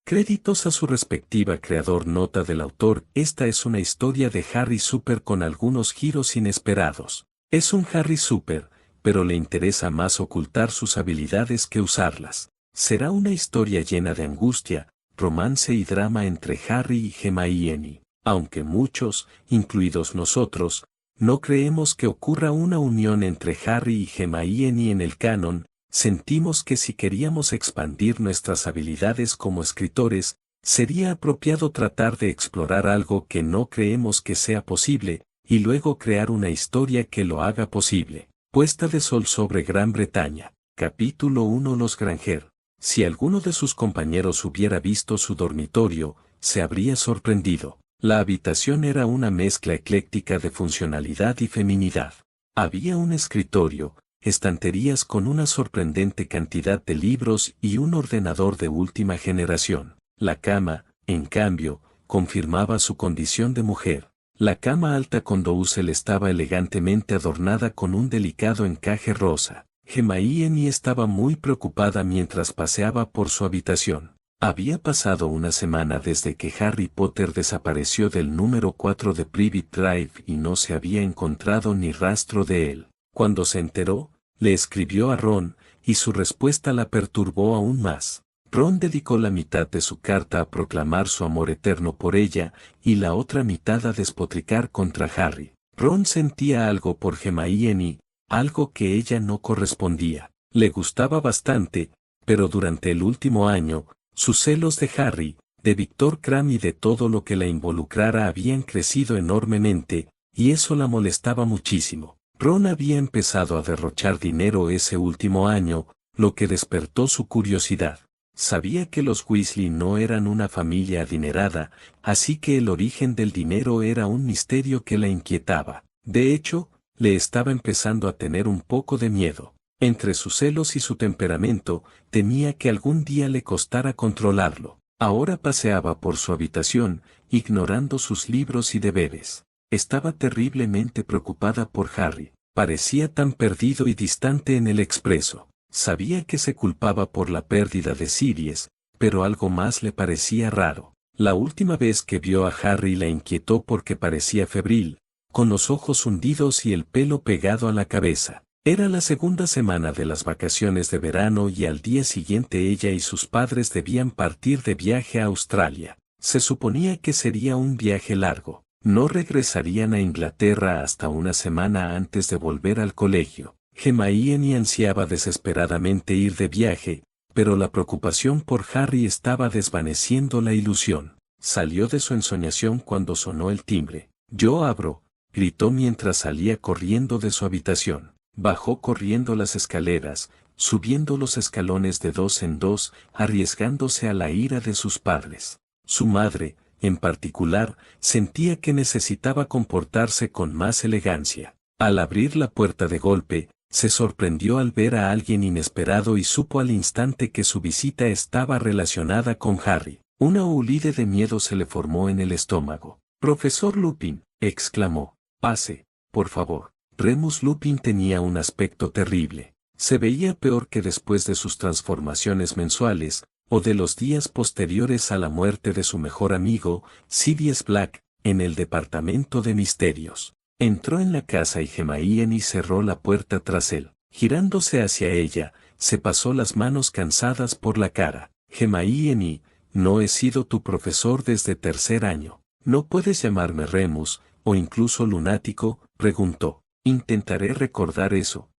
Créditos a su respectiva creador. Nota del autor: esta es una historia de Harry Super con algunos giros inesperados. Es un Harry Super, pero le interesa más ocultar sus habilidades que usarlas. Será una historia llena de angustia, romance y drama entre Harry y Hermione, aunque muchos, incluidos nosotros, no creemos que ocurra una unión entre Harry y Hermione en el canon. Sentimos que si queríamos expandir nuestras habilidades como escritores, sería apropiado tratar de explorar algo que no creemos que sea posible, y luego crear una historia que lo haga posible. Puesta de sol sobre Gran Bretaña. Capítulo 1. Los Granger. Si alguno de sus compañeros hubiera visto su dormitorio, se habría sorprendido. La habitación era una mezcla ecléctica de funcionalidad y feminidad. Había un escritorio, estanterías con una sorprendente cantidad de libros y un ordenador de última generación. La cama, en cambio, confirmaba su condición de mujer. La cama alta con dosel estaba elegantemente adornada con un delicado encaje rosa. Hermione estaba muy preocupada mientras paseaba por su habitación. Había pasado una semana desde que Harry Potter desapareció del número 4 de Privet Drive y no se había encontrado ni rastro de él. Cuando se enteró, le escribió a Ron, y su respuesta la perturbó aún más. Ron dedicó la mitad de su carta a proclamar su amor eterno por ella, y la otra mitad a despotricar contra Harry. Ron sentía algo por Hermione, algo que ella no correspondía. Le gustaba bastante, pero durante el último año, sus celos de Harry, de Viktor Krum y de todo lo que la involucrara habían crecido enormemente, y eso la molestaba muchísimo. Ron había empezado a derrochar dinero ese último año, lo que despertó su curiosidad. Sabía que los Weasley no eran una familia adinerada, así que el origen del dinero era un misterio que la inquietaba. De hecho, le estaba empezando a tener un poco de miedo. Entre sus celos y su temperamento, temía que algún día le costara controlarlo. Ahora paseaba por su habitación, ignorando sus libros y deberes. Estaba terriblemente preocupada por Harry. Parecía tan perdido y distante en el expreso. Sabía que se culpaba por la pérdida de Sirius, pero algo más le parecía raro. La última vez que vio a Harry la inquietó porque parecía febril, con los ojos hundidos y el pelo pegado a la cabeza. Era la segunda semana de las vacaciones de verano y al día siguiente ella y sus padres debían partir de viaje a Australia. Se suponía que sería un viaje largo. No regresarían a Inglaterra hasta una semana antes de volver al colegio. Hermione ansiaba desesperadamente ir de viaje, pero la preocupación por Harry estaba desvaneciendo la ilusión. Salió de su ensoñación cuando sonó el timbre. «Yo abro», gritó mientras salía corriendo de su habitación. Bajó corriendo las escaleras, subiendo los escalones de dos en dos, arriesgándose a la ira de sus padres. Su madre, en particular, sentía que necesitaba comportarse con más elegancia. Al abrir la puerta de golpe, se sorprendió al ver a alguien inesperado y supo al instante que su visita estaba relacionada con Harry. Una ulide de miedo se le formó en el estómago. «Profesor Lupin», exclamó. «Pase, por favor». Remus Lupin tenía un aspecto terrible. Se veía peor que después de sus transformaciones mensuales, o de los días posteriores a la muerte de su mejor amigo, Sirius Black, en el departamento de misterios. Entró en la casa y Hermione cerró la puerta tras él. Girándose hacia ella, se pasó las manos cansadas por la cara. «Hermione, no he sido tu profesor desde tercer año. ¿No puedes llamarme Remus, o incluso lunático?», preguntó. «Intentaré recordar eso,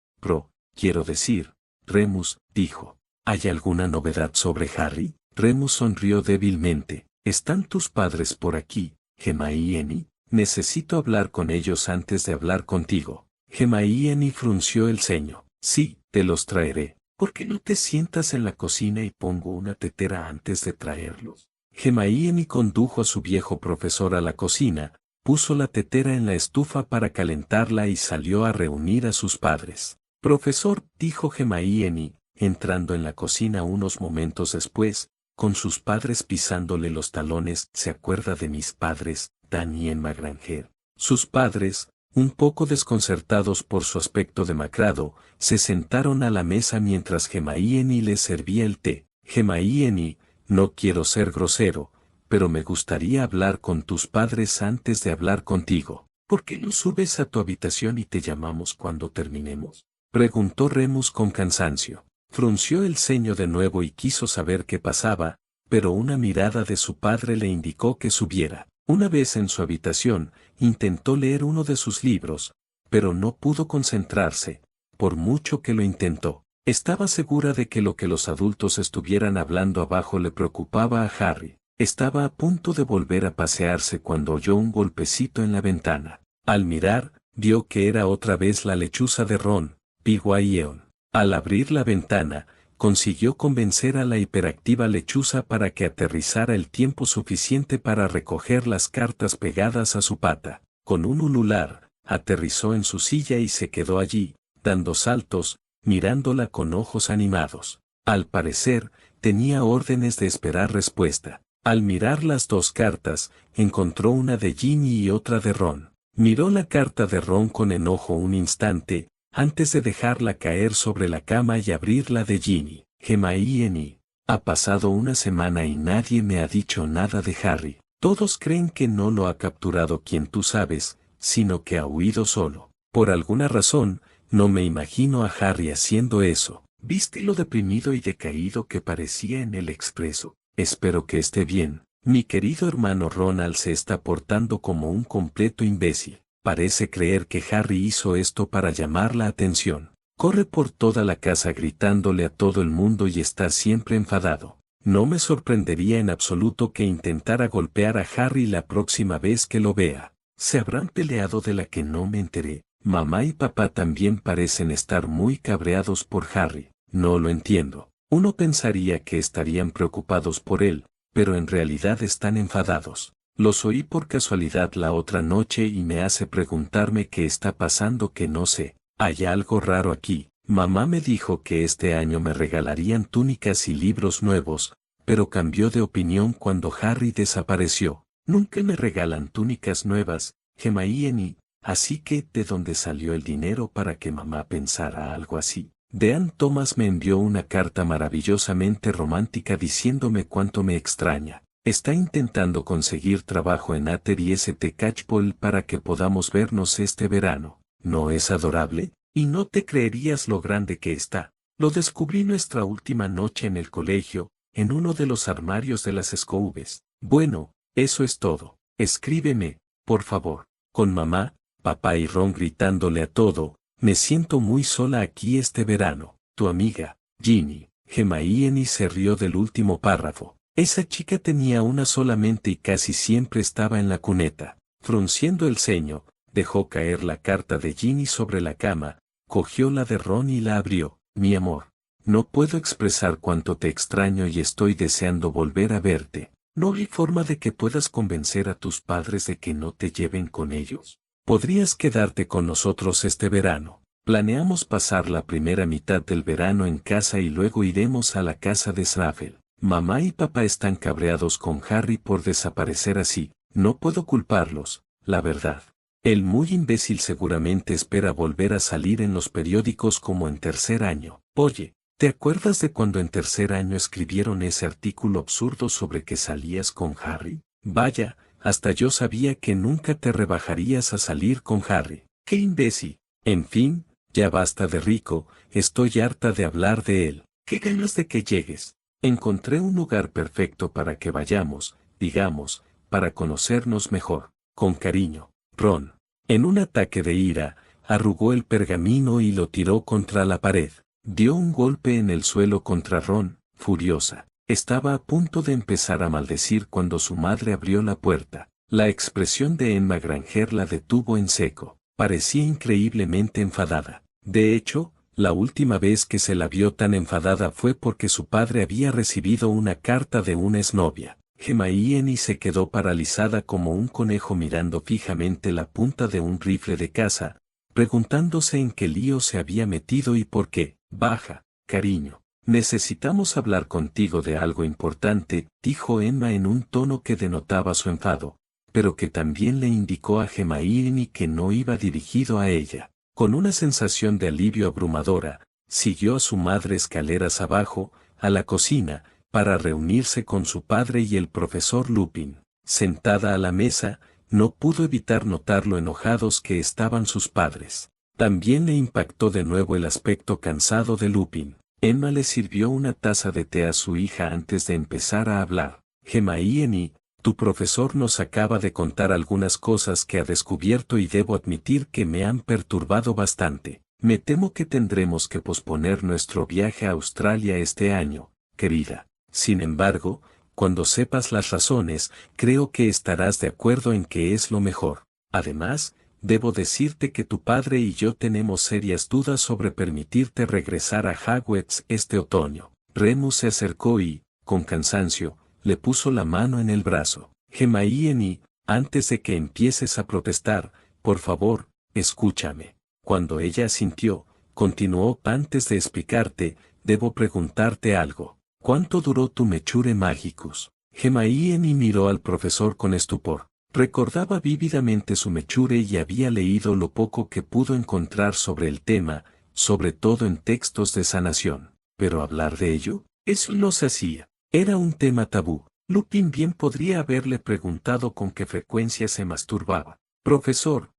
quiero decir, Remus», dijo. «¿Hay alguna novedad sobre Harry?». Remus sonrió débilmente. «¿Están tus padres por aquí, Hermione? Necesito hablar con ellos antes de hablar contigo». Hermione frunció el ceño. «Sí, te los traeré. ¿Por qué no te sientas en la cocina y pongo una tetera antes de traerlos?». Hermione condujo a su viejo profesor a la cocina, puso la tetera en la estufa para calentarla y salió a reunir a sus padres. «Profesor», dijo Hermione, entrando en la cocina unos momentos después, con sus padres pisándole los talones. «¿Se acuerda de mis padres, Dan y Emma Granger?». Sus padres, un poco desconcertados por su aspecto demacrado, se sentaron a la mesa mientras Hermione les servía el té. «Hermione, no quiero ser grosero, pero me gustaría hablar con tus padres antes de hablar contigo. ¿Por qué no subes a tu habitación y te llamamos cuando terminemos? Preguntó Remus con cansancio. Frunció el ceño de nuevo y quiso saber qué pasaba, pero una mirada de su padre le indicó que subiera. Una vez en su habitación, intentó leer uno de sus libros, pero no pudo concentrarse, por mucho que lo intentó. Estaba segura de que lo que los adultos estuvieran hablando abajo le preocupaba a Harry. Estaba a punto de volver a pasearse cuando oyó un golpecito en la ventana. Al mirar, vio que era otra vez la lechuza de Ron, Pygmalion. Al abrir la ventana, consiguió convencer a la hiperactiva lechuza para que aterrizara el tiempo suficiente para recoger las cartas pegadas a su pata. Con un ulular, aterrizó en su silla y se quedó allí, dando saltos, mirándola con ojos animados. Al parecer, tenía órdenes de esperar respuesta. Al mirar las dos cartas, encontró una de Ginny y otra de Ron. Miró la carta de Ron con enojo un instante, antes de dejarla caer sobre la cama y abrir la de Ginny. Hermione, ha pasado una semana y nadie me ha dicho nada de Harry. Todos creen que no lo ha capturado quien tú sabes, sino que ha huido solo. Por alguna razón, no me imagino a Harry haciendo eso. ¿Viste lo deprimido y decaído que parecía en el expreso? Espero que esté bien. Mi querido hermano Ronald se está portando como un completo imbécil. Parece creer que Harry hizo esto para llamar la atención. Corre por toda la casa gritándole a todo el mundo y está siempre enfadado. No me sorprendería en absoluto que intentara golpear a Harry la próxima vez que lo vea. ¿Se habrán peleado de la que no me enteré? Mamá y papá también parecen estar muy cabreados por Harry. No lo entiendo. Uno pensaría que estarían preocupados por él, pero en realidad están enfadados. Los oí por casualidad la otra noche y me hace preguntarme qué está pasando que no sé. Hay algo raro aquí. Mamá me dijo que este año me regalarían túnicas y libros nuevos, pero cambió de opinión cuando Harry desapareció. Nunca me regalan túnicas nuevas, Hermione, así que ¿de dónde salió el dinero para que mamá pensara algo así? Dean Thomas me envió una carta maravillosamente romántica diciéndome cuánto me extraña. Está intentando conseguir trabajo en Ater y St. Catchpole para que podamos vernos este verano. ¿No es adorable? Y no te creerías lo grande que está. Lo descubrí nuestra última noche en el colegio, en uno de los armarios de las Scoubs. Bueno, eso es todo. Escríbeme, por favor. Con mamá, papá y Ron gritándole a todo. Me siento muy sola aquí este verano. Tu amiga, Ginny. Hermione se rió del último párrafo. Esa chica tenía una sola mente y casi siempre estaba en la cuneta. Frunciendo el ceño, dejó caer la carta de Ginny sobre la cama, cogió la de Ron y la abrió. Mi amor, no puedo expresar cuánto te extraño y estoy deseando volver a verte. ¿No hay forma de que puedas convencer a tus padres de que no te lleven con ellos? Podrías quedarte con nosotros este verano. Planeamos pasar la primera mitad del verano en casa y luego iremos a la casa de Snaffle. Mamá y papá están cabreados con Harry por desaparecer así. No puedo culparlos, la verdad. El muy imbécil seguramente espera volver a salir en los periódicos como en tercer año. Oye, ¿te acuerdas de cuando en tercer año escribieron ese artículo absurdo sobre que salías con Harry? Vaya, hasta yo sabía que nunca te rebajarías a salir con Harry. ¡Qué imbécil! En fin, ya basta de Rico, estoy harta de hablar de él. ¡Qué ganas de que llegues! Encontré un lugar perfecto para que vayamos, digamos, para conocernos mejor. Con cariño, Ron. En un ataque de ira, arrugó el pergamino y lo tiró contra la pared. Dio un golpe en el suelo contra Ron, furiosa. Estaba a punto de empezar a maldecir cuando su madre abrió la puerta. La expresión de Emma Granger la detuvo en seco. Parecía increíblemente enfadada. De hecho, la última vez que se la vio tan enfadada fue porque su padre había recibido una carta de una exnovia. Hermione se quedó paralizada como un conejo mirando fijamente la punta de un rifle de caza, preguntándose en qué lío se había metido y por qué. Baja, cariño. Necesitamos hablar contigo de algo importante, dijo Emma en un tono que denotaba su enfado, pero que también le indicó a Hermione que no iba dirigido a ella. Con una sensación de alivio abrumadora, siguió a su madre escaleras abajo, a la cocina, para reunirse con su padre y el profesor Lupin. Sentada a la mesa, no pudo evitar notar lo enojados que estaban sus padres. También le impactó de nuevo el aspecto cansado de Lupin. Emma le sirvió una taza de té a su hija antes de empezar a hablar. Hermione, tu profesor nos acaba de contar algunas cosas que ha descubierto y debo admitir que me han perturbado bastante. Me temo que tendremos que posponer nuestro viaje a Australia este año, querida. Sin embargo, cuando sepas las razones, creo que estarás de acuerdo en que es lo mejor. Además, debo decirte que tu padre y yo tenemos serias dudas sobre permitirte regresar a Hogwarts este otoño. Remus se acercó y, con cansancio, le puso la mano en el brazo. Hermione, antes de que empieces a protestar, por favor, escúchame. Cuando ella asintió, continuó: antes de explicarte, debo preguntarte algo. ¿Cuánto duró tu Mechure Magicus? Hermione miró al profesor con estupor. Recordaba vívidamente su Mechure y había leído lo poco que pudo encontrar sobre el tema, sobre todo en textos de sanación. Pero hablar de ello, eso no se hacía. Era un tema tabú. Lupin bien podría haberle preguntado con qué frecuencia se masturbaba. Profesor,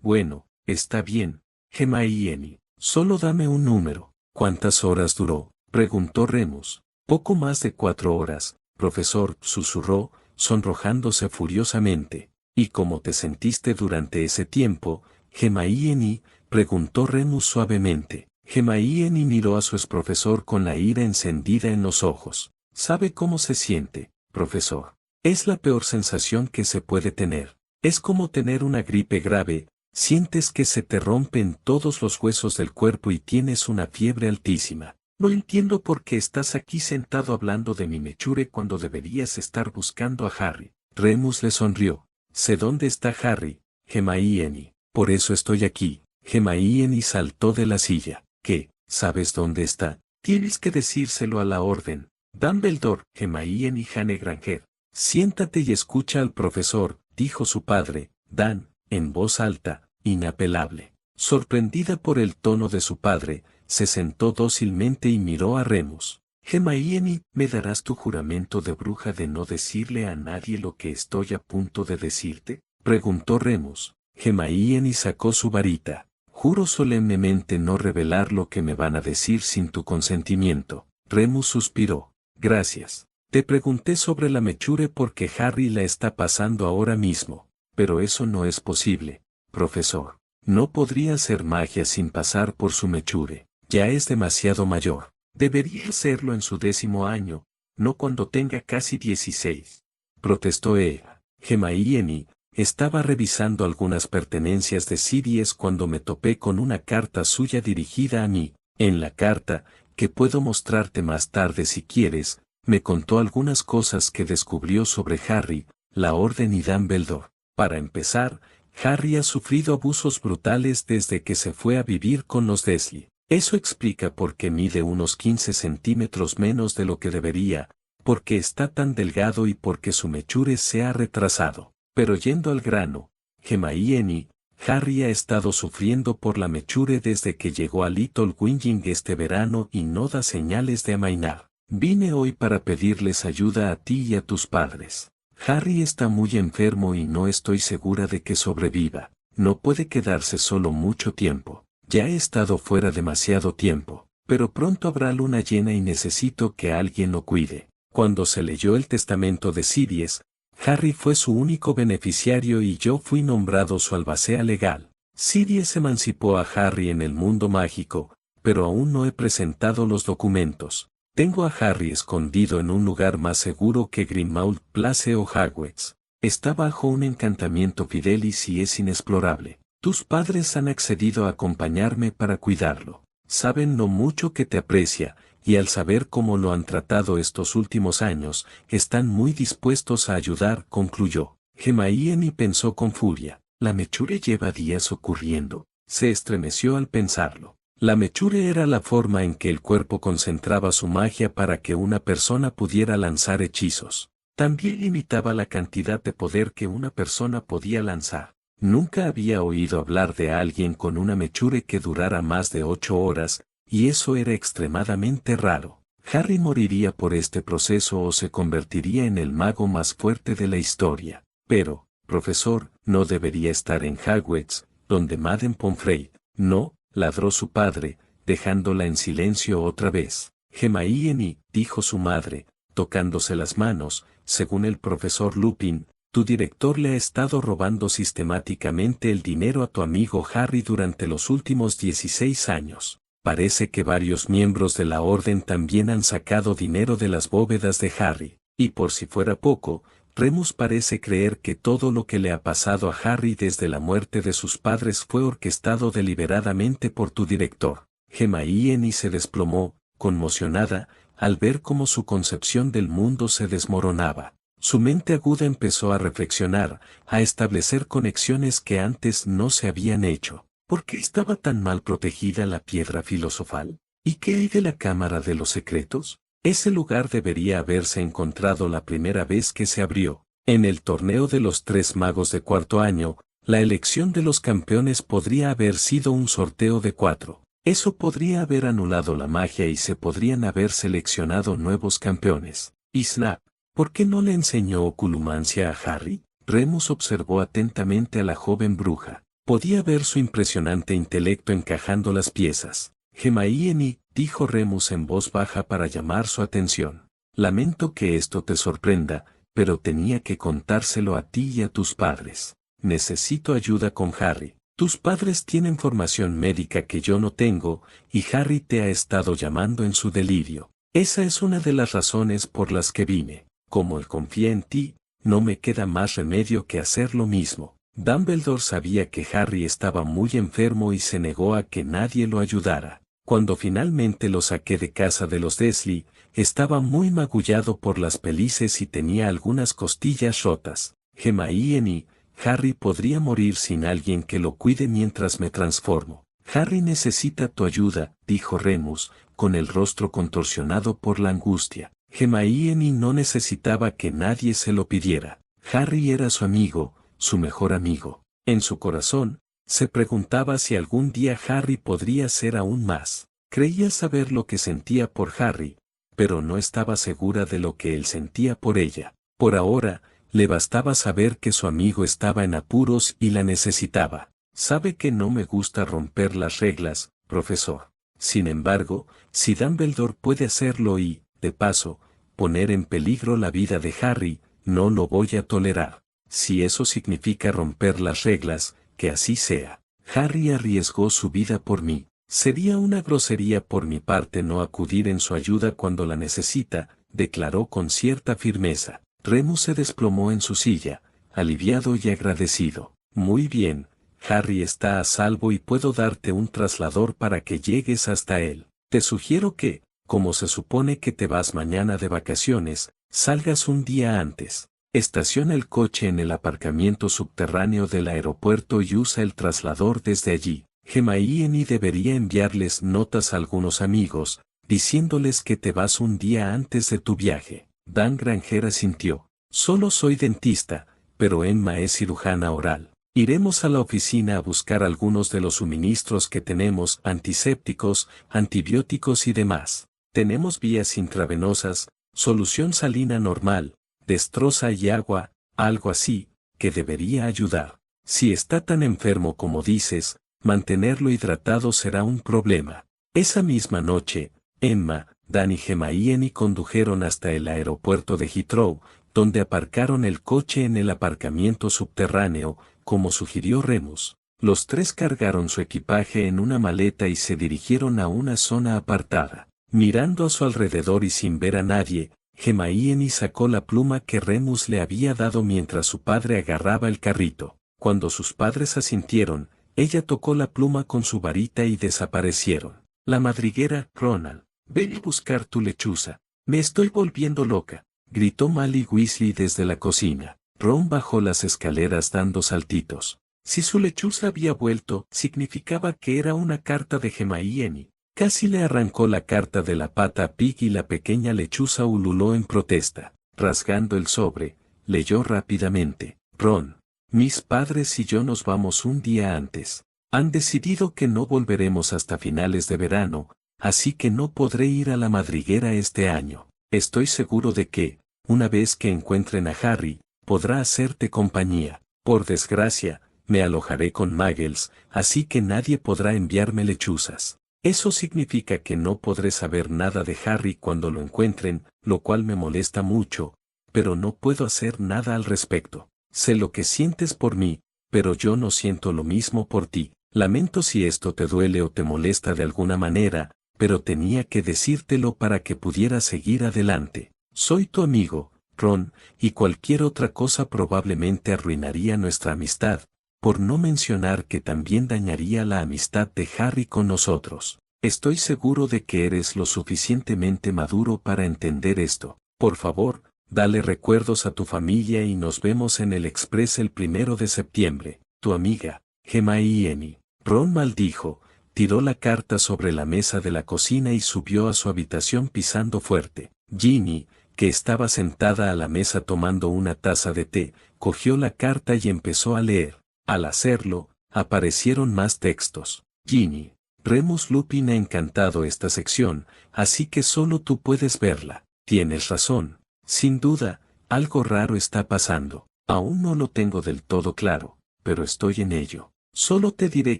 bueno, está bien. Hermione, solo dame un número. ¿Cuántas horas duró? Preguntó Remus. Poco más de 4 horas, profesor, susurró, sonrojándose furiosamente. ¿Y cómo te sentiste durante ese tiempo? Hermione, preguntó Remus suavemente. Hermione miró a su exprofesor con la ira encendida en los ojos. ¿Sabe cómo se siente, profesor? Es la peor sensación que se puede tener. Es como tener una gripe grave, sientes que se te rompen todos los huesos del cuerpo y tienes una fiebre altísima. No entiendo por qué estás aquí sentado hablando de mi Mechure cuando deberías estar buscando a Harry. Remus le sonrió. Sé dónde está Harry, Hermione. Por eso estoy aquí. Hermione saltó de la silla. ¿Qué? ¿Sabes dónde está? Tienes que decírselo a la orden. Dumbledore, Hermione Jane Granger. Siéntate y escucha al profesor, dijo su padre, Dan, en voz alta, inapelable. Sorprendida por el tono de su padre, se sentó dócilmente y miró a Remus. Hermione, ¿me darás tu juramento de bruja de no decirle a nadie lo que estoy a punto de decirte? Preguntó Remus. Hermione sacó su varita. Juro solemnemente no revelar lo que me van a decir sin tu consentimiento. Remus suspiró. Gracias. Te pregunté sobre la Mechure porque Harry la está pasando ahora mismo, pero eso no es posible, profesor. No podría hacer magia sin pasar por su Mechure. Ya es demasiado mayor. Debería hacerlo en su 10º año, no cuando tenga casi 16. Protestó ella. Hermione, estaba revisando algunas pertenencias de Sirius cuando me topé con una carta suya dirigida a mí. En la carta, que puedo mostrarte más tarde si quieres, me contó algunas cosas que descubrió sobre Harry, la Orden y Dumbledore. Para empezar, Harry ha sufrido abusos brutales desde que se fue a vivir con los Dursley. Eso explica por qué mide unos 15 centímetros menos de lo que debería, porque está tan delgado y porque su Mechure se ha retrasado. Pero yendo al grano, Hermione, Harry ha estado sufriendo por la Mechure desde que llegó a Little Whinging este verano y no da señales de amainar. Vine hoy para pedirles ayuda a ti y a tus padres. Harry está muy enfermo y no estoy segura de que sobreviva. No puede quedarse solo mucho tiempo. Ya he estado fuera demasiado tiempo, pero pronto habrá luna llena y necesito que alguien lo cuide. Cuando se leyó el testamento de Sirius, Harry fue su único beneficiario y yo fui nombrado su albacea legal. Sirius emancipó a Harry en el mundo mágico, pero aún no he presentado los documentos. Tengo a Harry escondido en un lugar más seguro que Grimmauld Place o Hogwarts. Está bajo un encantamiento Fidelis y es inexplorable. Tus padres han accedido a acompañarme para cuidarlo. Saben lo mucho que te aprecia, y al saber cómo lo han tratado estos últimos años, están muy dispuestos a ayudar, concluyó. Hermione pensó con furia. ¿La Mechure lleva días ocurriendo? Se estremeció al pensarlo. La Mechure era la forma en que el cuerpo concentraba su magia para que una persona pudiera lanzar hechizos. También limitaba la cantidad de poder que una persona podía lanzar. Nunca había oído hablar de alguien con una Mechure que durara más de 8 horas, y eso era extremadamente raro. Harry moriría por este proceso o se convertiría en el mago más fuerte de la historia. Pero, profesor, no debería estar en Hogwarts, donde Madame Pomfrey. No, ladró su padre, dejándola en silencio otra vez. Hermione, dijo su madre, tocándose las manos, según el profesor Lupin, tu director le ha estado robando sistemáticamente el dinero a tu amigo Harry durante los últimos 16 años. Parece que varios miembros de la orden también han sacado dinero de las bóvedas de Harry, y por si fuera poco, Remus parece creer que todo lo que le ha pasado a Harry desde la muerte de sus padres fue orquestado deliberadamente por tu director. Hermione se desplomó, conmocionada, al ver cómo su concepción del mundo se desmoronaba. Su mente aguda empezó a reflexionar, a establecer conexiones que antes no se habían hecho. ¿Por qué estaba tan mal protegida la piedra filosofal? ¿Y qué hay de la Cámara de los Secretos? Ese lugar debería haberse encontrado la primera vez que se abrió. En el torneo de los 3 magos de cuarto año, la elección de los campeones podría haber sido un sorteo de 4. Eso podría haber anulado la magia y se podrían haber seleccionado nuevos campeones. Y Snap, ¿por qué no le enseñó oculomancia a Harry? Remus observó atentamente a la joven bruja. Podía ver su impresionante intelecto encajando las piezas. Hermione, dijo Remus en voz baja para llamar su atención. Lamento que esto te sorprenda, pero tenía que contárselo a ti y a tus padres. Necesito ayuda con Harry. Tus padres tienen formación médica que yo no tengo, y Harry te ha estado llamando en su delirio. Esa es una de las razones por las que vine. Como él confía en ti, no me queda más remedio que hacer lo mismo. Dumbledore sabía que Harry estaba muy enfermo y se negó a que nadie lo ayudara. Cuando finalmente lo saqué de casa de los Dursley, estaba muy magullado por las pelices y tenía algunas costillas rotas. Hermione, Harry podría morir sin alguien que lo cuide mientras me transformo. Harry necesita tu ayuda, dijo Remus, con el rostro contorsionado por la angustia. Hermione no necesitaba que nadie se lo pidiera. Harry era su amigo, su mejor amigo. En su corazón, se preguntaba si algún día Harry podría ser aún más. Creía saber lo que sentía por Harry, pero no estaba segura de lo que él sentía por ella. Por ahora, le bastaba saber que su amigo estaba en apuros y la necesitaba. Sabe que no me gusta romper las reglas, profesor. Sin embargo, si Dumbledore puede hacerlo y, de paso, poner en peligro la vida de Harry, no lo voy a tolerar. Si eso significa romper las reglas, que así sea. Harry arriesgó su vida por mí. Sería una grosería por mi parte no acudir en su ayuda cuando la necesita, declaró con cierta firmeza. Remus se desplomó en su silla, aliviado y agradecido. Muy bien, Harry está a salvo y puedo darte un traslador para que llegues hasta él. Te sugiero que, como se supone que te vas mañana de vacaciones, salgas un día antes. Estaciona el coche en el aparcamiento subterráneo del aeropuerto y usa el traslador desde allí. Hermione debería enviarles notas a algunos amigos, diciéndoles que te vas un día antes de tu viaje. Dan Granger asintió. Solo soy dentista, pero Emma es cirujana oral. Iremos a la oficina a buscar algunos de los suministros que tenemos, antisépticos, antibióticos y demás. Tenemos vías intravenosas, solución salina normal, destroza y agua, algo así, que debería ayudar. Si está tan enfermo como dices, mantenerlo hidratado será un problema. Esa misma noche, Emma, Dan y Hermione condujeron hasta el aeropuerto de Heathrow, donde aparcaron el coche en el aparcamiento subterráneo, como sugirió Remus. Los tres cargaron su equipaje en una maleta y se dirigieron a una zona apartada. Mirando a su alrededor y sin ver a nadie, Hermione sacó la pluma que Remus le había dado mientras su padre agarraba el carrito. Cuando sus padres asintieron, ella tocó la pluma con su varita y desaparecieron. La madriguera, Ronald, ven a buscar tu lechuza. Me estoy volviendo loca, gritó Molly Weasley desde la cocina. Ron bajó las escaleras dando saltitos. Si su lechuza había vuelto, significaba que era una carta de Hermione. Casi le arrancó la carta de la pata a Pig y la pequeña lechuza ululó en protesta. Rasgando el sobre, leyó rápidamente. Ron, mis padres y yo nos vamos un día antes. Han decidido que no volveremos hasta finales de verano, así que no podré ir a la madriguera este año. Estoy seguro de que, una vez que encuentren a Harry, podrá hacerte compañía. Por desgracia, me alojaré con Muggles, así que nadie podrá enviarme lechuzas. Eso significa que no podré saber nada de Harry cuando lo encuentren, lo cual me molesta mucho, pero no puedo hacer nada al respecto. Sé lo que sientes por mí, pero yo no siento lo mismo por ti. Lamento si esto te duele o te molesta de alguna manera, pero tenía que decírtelo para que pudieras seguir adelante. Soy tu amigo, Ron, y cualquier otra cosa probablemente arruinaría nuestra amistad, por no mencionar que también dañaría la amistad de Harry con nosotros. Estoy seguro de que eres lo suficientemente maduro para entender esto. Por favor, dale recuerdos a tu familia y nos vemos en el Express el 1 de septiembre. Tu amiga, Hermione. Ron maldijo, tiró la carta sobre la mesa de la cocina y subió a su habitación pisando fuerte. Ginny, que estaba sentada a la mesa tomando una taza de té, cogió la carta y empezó a leer. Al hacerlo, aparecieron más textos. Ginny, Remus Lupin ha encantado esta sección, así que solo tú puedes verla. Tienes razón. Sin duda, algo raro está pasando. Aún no lo tengo del todo claro, pero estoy en ello. Solo te diré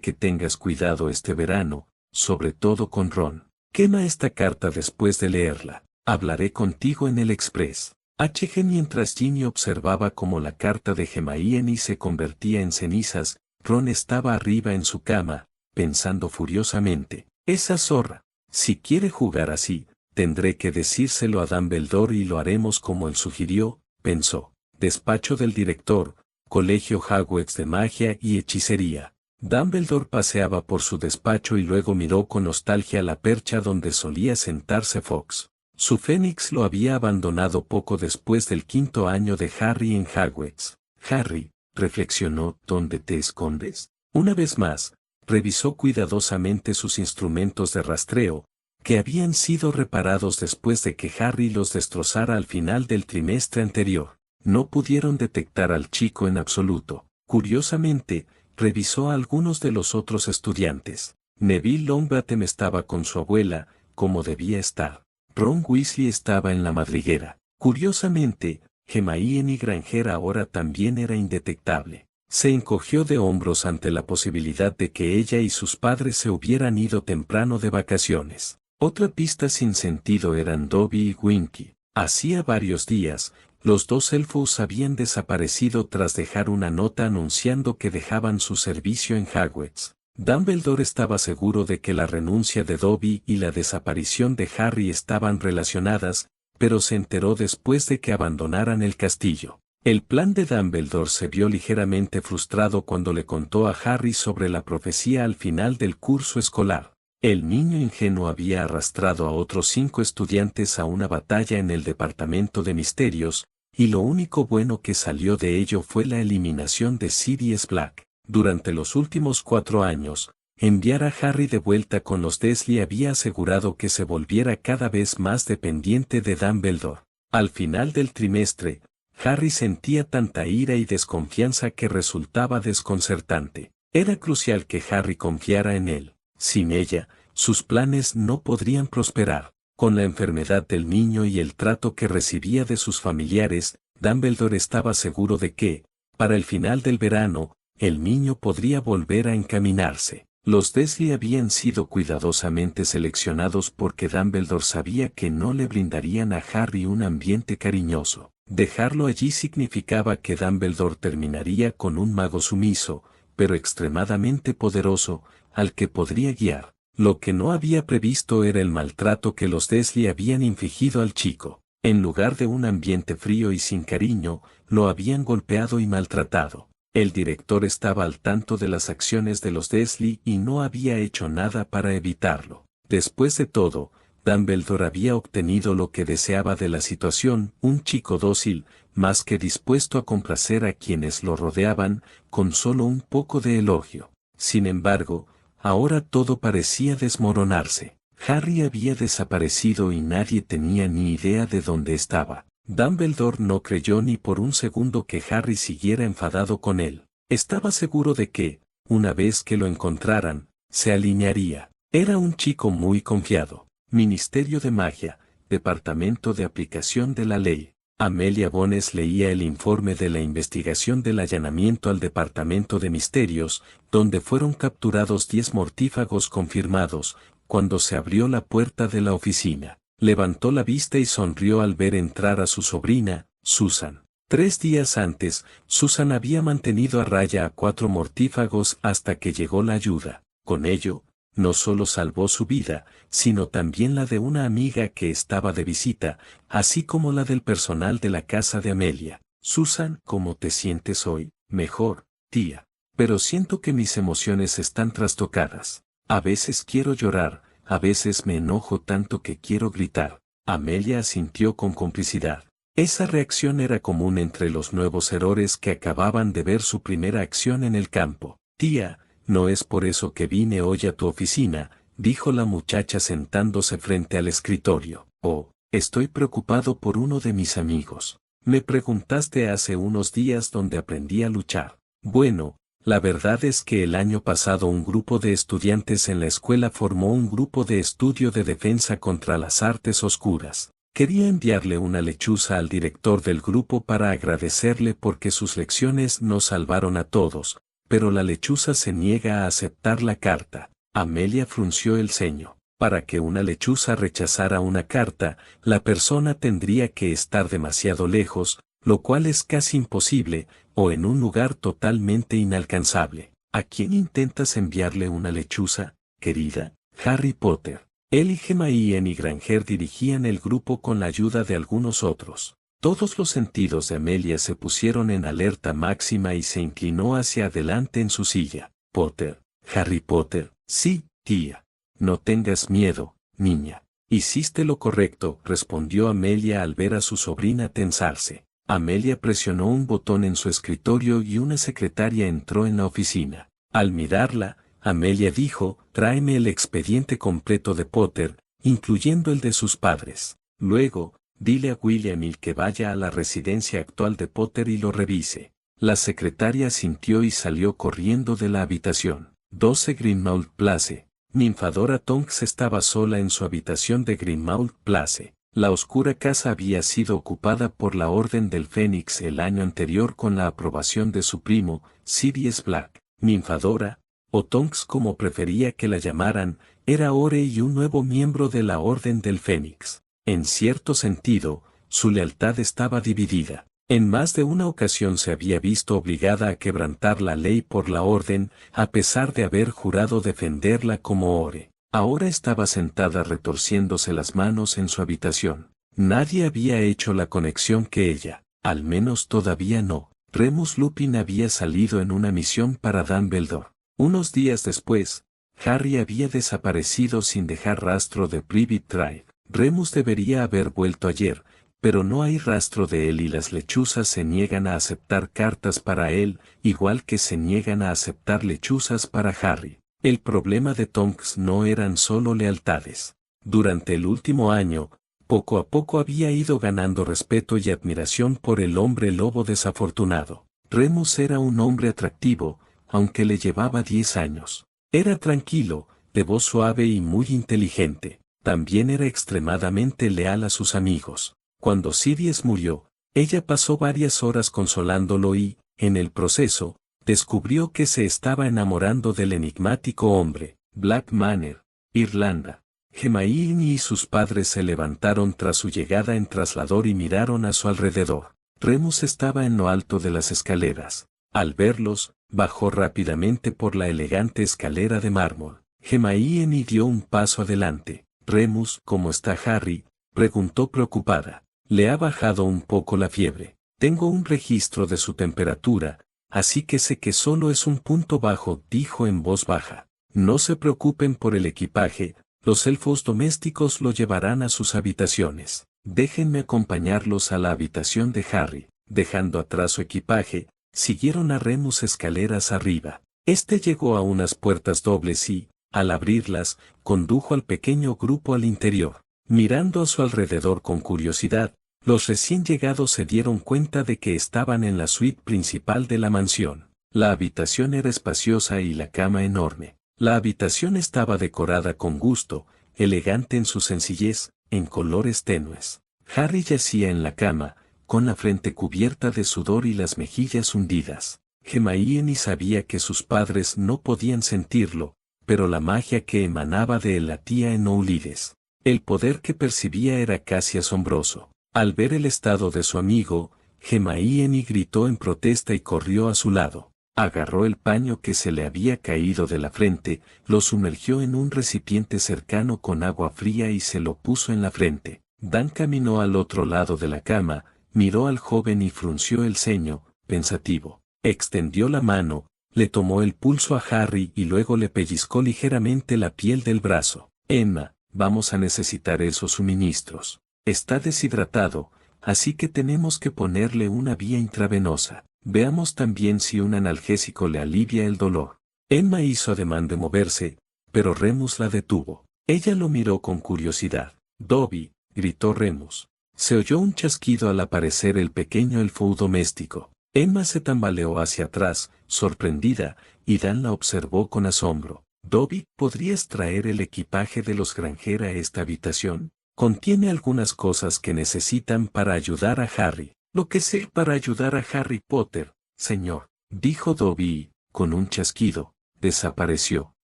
que tengas cuidado este verano, sobre todo con Ron. Quema esta carta después de leerla. Hablaré contigo en el Express. HG. Mientras Ginny observaba cómo la carta de Hermione se convertía en cenizas, Ron estaba arriba en su cama, pensando furiosamente. Esa zorra. Si quiere jugar así, tendré que decírselo a Dumbledore y lo haremos como él sugirió, pensó. Despacho del director, Colegio Hogwarts de Magia y Hechicería. Dumbledore paseaba por su despacho y luego miró con nostalgia la percha donde solía sentarse Fox. Su Fénix lo había abandonado poco después del 5º año de Harry en Hogwarts. Harry, reflexionó, ¿dónde te escondes? Una vez más, revisó cuidadosamente sus instrumentos de rastreo, que habían sido reparados después de que Harry los destrozara al final del trimestre anterior. No pudieron detectar al chico en absoluto. Curiosamente, revisó a algunos de los otros estudiantes. Neville Longbottom estaba con su abuela, como debía estar. Ron Weasley estaba en la madriguera. Curiosamente, Hermione Granger ahora también era indetectable. Se encogió de hombros ante la posibilidad de que ella y sus padres se hubieran ido temprano de vacaciones. Otra pista sin sentido eran Dobby y Winky. Hacía varios días, los dos elfos habían desaparecido tras dejar una nota anunciando que dejaban su servicio en Hogwarts. Dumbledore estaba seguro de que la renuncia de Dobby y la desaparición de Harry estaban relacionadas, pero se enteró después de que abandonaran el castillo. El plan de Dumbledore se vio ligeramente frustrado cuando le contó a Harry sobre la profecía al final del curso escolar. El niño ingenuo había arrastrado a otros 5 estudiantes a una batalla en el departamento de misterios, y lo único bueno que salió de ello fue la eliminación de Sirius Black. Durante los últimos 4 años, enviar a Harry de vuelta con los Dursley había asegurado que se volviera cada vez más dependiente de Dumbledore. Al final del trimestre, Harry sentía tanta ira y desconfianza que resultaba desconcertante. Era crucial que Harry confiara en él. Sin ella, sus planes no podrían prosperar. Con la enfermedad del niño y el trato que recibía de sus familiares, Dumbledore estaba seguro de que, para el final del verano, el niño podría volver a encaminarse. Los Dursley habían sido cuidadosamente seleccionados porque Dumbledore sabía que no le brindarían a Harry un ambiente cariñoso. Dejarlo allí significaba que Dumbledore terminaría con un mago sumiso, pero extremadamente poderoso, al que podría guiar. Lo que no había previsto era el maltrato que los Dursley habían infligido al chico. En lugar de un ambiente frío y sin cariño, lo habían golpeado y maltratado. El director estaba al tanto de las acciones de los Dursley y no había hecho nada para evitarlo. Después de todo, Dumbledore había obtenido lo que deseaba de la situación, un chico dócil, más que dispuesto a complacer a quienes lo rodeaban, con solo un poco de elogio. Sin embargo, ahora todo parecía desmoronarse. Harry había desaparecido y nadie tenía ni idea de dónde estaba. Dumbledore no creyó ni por un segundo que Harry siguiera enfadado con él. Estaba seguro de que, una vez que lo encontraran, se alinearía. Era un chico muy confiado. Ministerio de Magia, Departamento de Aplicación de la Ley. Amelia Bones leía el informe de la investigación del allanamiento al Departamento de Misterios, donde fueron capturados 10 mortífagos confirmados, cuando se abrió la puerta de la oficina. Levantó la vista y sonrió al ver entrar a su sobrina, Susan. 3 días antes, Susan había mantenido a raya a 4 mortífagos hasta que llegó la ayuda. Con ello, no solo salvó su vida, sino también la de una amiga que estaba de visita, así como la del personal de la casa de Amelia. Susan, ¿cómo te sientes hoy? Mejor, tía. Pero siento que mis emociones están trastocadas. A veces quiero llorar, a veces me enojo tanto que quiero gritar. Amelia asintió con complicidad. Esa reacción era común entre los nuevos héroes que acababan de ver su primera acción en el campo. Tía, no es por eso que vine hoy a tu oficina, dijo la muchacha sentándose frente al escritorio. Oh, estoy preocupado por uno de mis amigos. Me preguntaste hace unos días dónde aprendí a luchar. Bueno, la verdad es que el año pasado un grupo de estudiantes en la escuela formó un grupo de estudio de defensa contra las artes oscuras. Quería enviarle una lechuza al director del grupo para agradecerle porque sus lecciones nos salvaron a todos, pero la lechuza se niega a aceptar la carta. Amelia frunció el ceño. Para que una lechuza rechazara una carta, la persona tendría que estar demasiado lejos, lo cual es casi imposible, o en un lugar totalmente inalcanzable. ¿A quién intentas enviarle una lechuza, querida? Harry Potter. Él y Hermione Granger dirigían el grupo con la ayuda de algunos otros. Todos los sentidos de Amelia se pusieron en alerta máxima y se inclinó hacia adelante en su silla. Potter. Harry Potter. Sí, tía. No tengas miedo, niña. Hiciste lo correcto, respondió Amelia al ver a su sobrina tensarse. Amelia presionó un botón en su escritorio y una secretaria entró en la oficina. Al mirarla, Amelia dijo, tráeme el expediente completo de Potter, incluyendo el de sus padres. Luego, dile a William que vaya a la residencia actual de Potter y lo revise. La secretaria asintió y salió corriendo de la habitación. 12 Greenmount Place. Ninfadora Tonks estaba sola en su habitación de Greenmount Place. La oscura casa había sido ocupada por la Orden del Fénix el año anterior con la aprobación de su primo, Sirius Black. Ninfadora, o Tonks como prefería que la llamaran, era ahora y un nuevo miembro de la Orden del Fénix. En cierto sentido, su lealtad estaba dividida. En más de una ocasión se había visto obligada a quebrantar la ley por la orden, a pesar de haber jurado defenderla como Ore. Ahora estaba sentada retorciéndose las manos en su habitación. Nadie había hecho la conexión que ella, al menos todavía no. Remus Lupin había salido en una misión para Dumbledore. Unos días después, Harry había desaparecido sin dejar rastro de Privet Drive. Remus debería haber vuelto ayer, pero no hay rastro de él y las lechuzas se niegan a aceptar cartas para él, igual que se niegan a aceptar lechuzas para Harry. El problema de Tonks no eran solo lealtades. Durante el último año, poco a poco había ido ganando respeto y admiración por el hombre lobo desafortunado. Remus era un hombre atractivo, aunque le llevaba 10 años. Era tranquilo, de voz suave y muy inteligente. También era extremadamente leal a sus amigos. Cuando Sirius murió, ella pasó varias horas consolándolo y, en el proceso, descubrió que se estaba enamorando del enigmático hombre. Black Manor, Irlanda. Hermione y sus padres se levantaron tras su llegada en traslador y miraron a su alrededor. Remus estaba en lo alto de las escaleras. Al verlos, bajó rápidamente por la elegante escalera de mármol. Hermione dio un paso adelante. Remus, ¿cómo está Harry?, preguntó preocupada. Le ha bajado un poco la fiebre. Tengo un registro de su temperatura, así que sé que solo es un punto bajo, dijo en voz baja. No se preocupen por el equipaje, los elfos domésticos lo llevarán a sus habitaciones. Déjenme acompañarlos a la habitación de Harry. Dejando atrás su equipaje, siguieron a Remus escaleras arriba. Este llegó a unas puertas dobles y, al abrirlas, condujo al pequeño grupo al interior. Mirando a su alrededor con curiosidad, los recién llegados se dieron cuenta de que estaban en la suite principal de la mansión. La habitación era espaciosa y la cama enorme. La habitación estaba decorada con gusto, elegante en su sencillez, en colores tenues. Harry yacía en la cama, con la frente cubierta de sudor y las mejillas hundidas. Hermione sabía que sus padres no podían sentirlo, pero la magia que emanaba de él latía en Oulides. El poder que percibía era casi asombroso. Al ver el estado de su amigo, Hermione gritó en protesta y corrió a su lado. Agarró el paño que se le había caído de la frente, lo sumergió en un recipiente cercano con agua fría y se lo puso en la frente. Dan caminó al otro lado de la cama, miró al joven y frunció el ceño, pensativo. Extendió la mano, le tomó el pulso a Harry y luego le pellizcó ligeramente la piel del brazo. Emma, vamos a necesitar esos suministros. Está deshidratado, así que tenemos que ponerle una vía intravenosa. Veamos también si un analgésico le alivia el dolor. Emma hizo ademán de moverse, pero Remus la detuvo. Ella lo miró con curiosidad. Dobby, gritó Remus. Se oyó un chasquido al aparecer el pequeño elfo doméstico. Emma se tambaleó hacia atrás, sorprendida, y Dan la observó con asombro. Dobby, ¿podrías traer el equipaje de los Granger a esta habitación? Contiene algunas cosas que necesitan para ayudar a Harry. Lo que sé para ayudar a Harry Potter, señor, dijo Dobby y, con un chasquido, desapareció.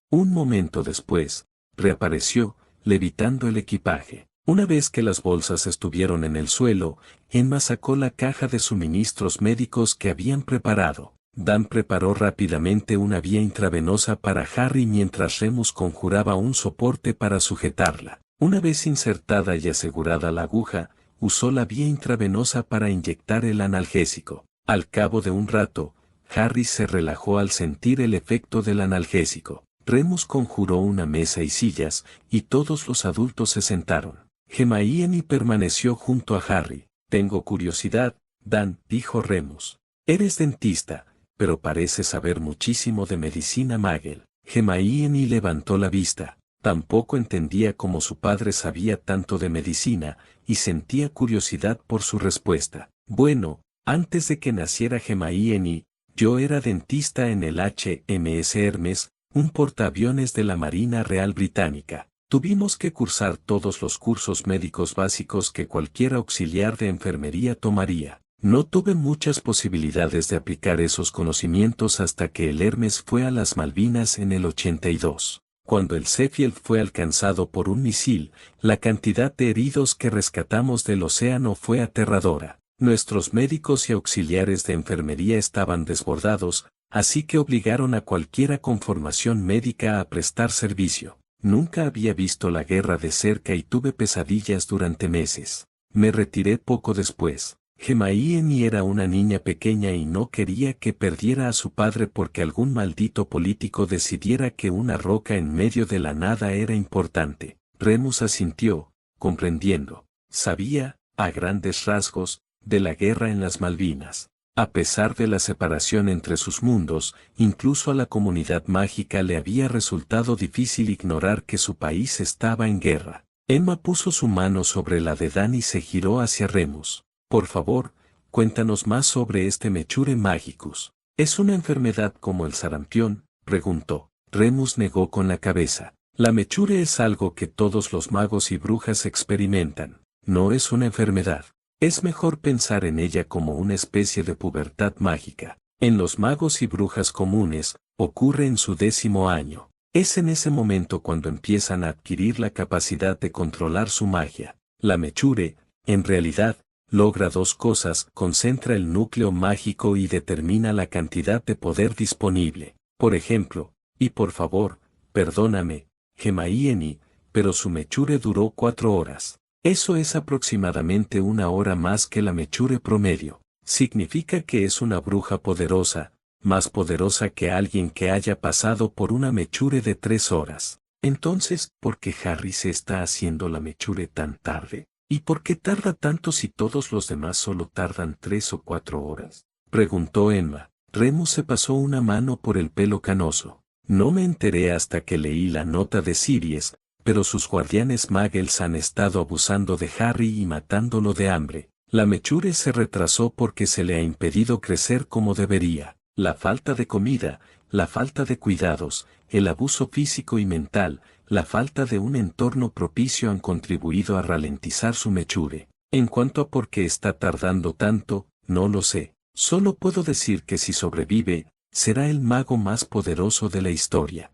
Un momento después, reapareció, levitando el equipaje. Una vez que las bolsas estuvieron en el suelo, Emma sacó la caja de suministros médicos que habían preparado. Dan preparó rápidamente una vía intravenosa para Harry mientras Remus conjuraba un soporte para sujetarla. Una vez insertada y asegurada la aguja, usó la vía intravenosa para inyectar el analgésico. Al cabo de un rato, Harry se relajó al sentir el efecto del analgésico. Remus conjuró una mesa y sillas, y todos los adultos se sentaron. Hermione permaneció junto a Harry. Tengo curiosidad, Dan, dijo Remus. Eres dentista, pero pareces saber muchísimo de medicina Magel. Hermione levantó la vista. Tampoco entendía cómo su padre sabía tanto de medicina, y sentía curiosidad por su respuesta. Bueno, antes de que naciera Hermione, yo era dentista en el HMS Hermes, un portaaviones de la Marina Real Británica. Tuvimos que cursar todos los cursos médicos básicos que cualquier auxiliar de enfermería tomaría. No tuve muchas posibilidades de aplicar esos conocimientos hasta que el Hermes fue a las Malvinas en el 82. Cuando el Sheffield fue alcanzado por un misil, la cantidad de heridos que rescatamos del océano fue aterradora. Nuestros médicos y auxiliares de enfermería estaban desbordados, así que obligaron a cualquiera con formación médica a prestar servicio. Nunca había visto la guerra de cerca y tuve pesadillas durante meses. Me retiré poco después. Hermione era una niña pequeña y no quería que perdiera a su padre porque algún maldito político decidiera que una roca en medio de la nada era importante. Remus asintió, comprendiendo. Sabía, a grandes rasgos, de la guerra en las Malvinas. A pesar de la separación entre sus mundos, incluso a la comunidad mágica le había resultado difícil ignorar que su país estaba en guerra. Emma puso su mano sobre la de Dan y se giró hacia Remus. Por favor, cuéntanos más sobre este Mechure Magicus. ¿Es una enfermedad como el sarampión?, preguntó. Remus negó con la cabeza. La Mechure es algo que todos los magos y brujas experimentan. No es una enfermedad. Es mejor pensar en ella como una especie de pubertad mágica. En los magos y brujas comunes, ocurre en su 10º año. Es en ese momento cuando empiezan a adquirir la capacidad de controlar su magia. La Mechure, en realidad, logra dos cosas: concentra el núcleo mágico y determina la cantidad de poder disponible. Por ejemplo, y por favor, perdóname, Hermione, pero su Mechure duró 4 horas. Eso es aproximadamente 1 hora más que la Mechure promedio. Significa que es una bruja poderosa, más poderosa que alguien que haya pasado por una Mechure de 3 horas. Entonces, ¿por qué Harry se está haciendo la Mechure tan tarde? ¿Y por qué tarda tanto si todos los demás solo tardan 3 o 4 horas? Preguntó Emma. Remus se pasó una mano por el pelo canoso. No me enteré hasta que leí la nota de Sirius, pero sus guardianes Muggles han estado abusando de Harry y matándolo de hambre. La Mechure se retrasó porque se le ha impedido crecer como debería. La falta de comida, la falta de cuidados, el abuso físico y mental, la falta de un entorno propicio han contribuido a ralentizar su mechure. En cuanto a por qué está tardando tanto, no lo sé. Solo puedo decir que si sobrevive, será el mago más poderoso de la historia.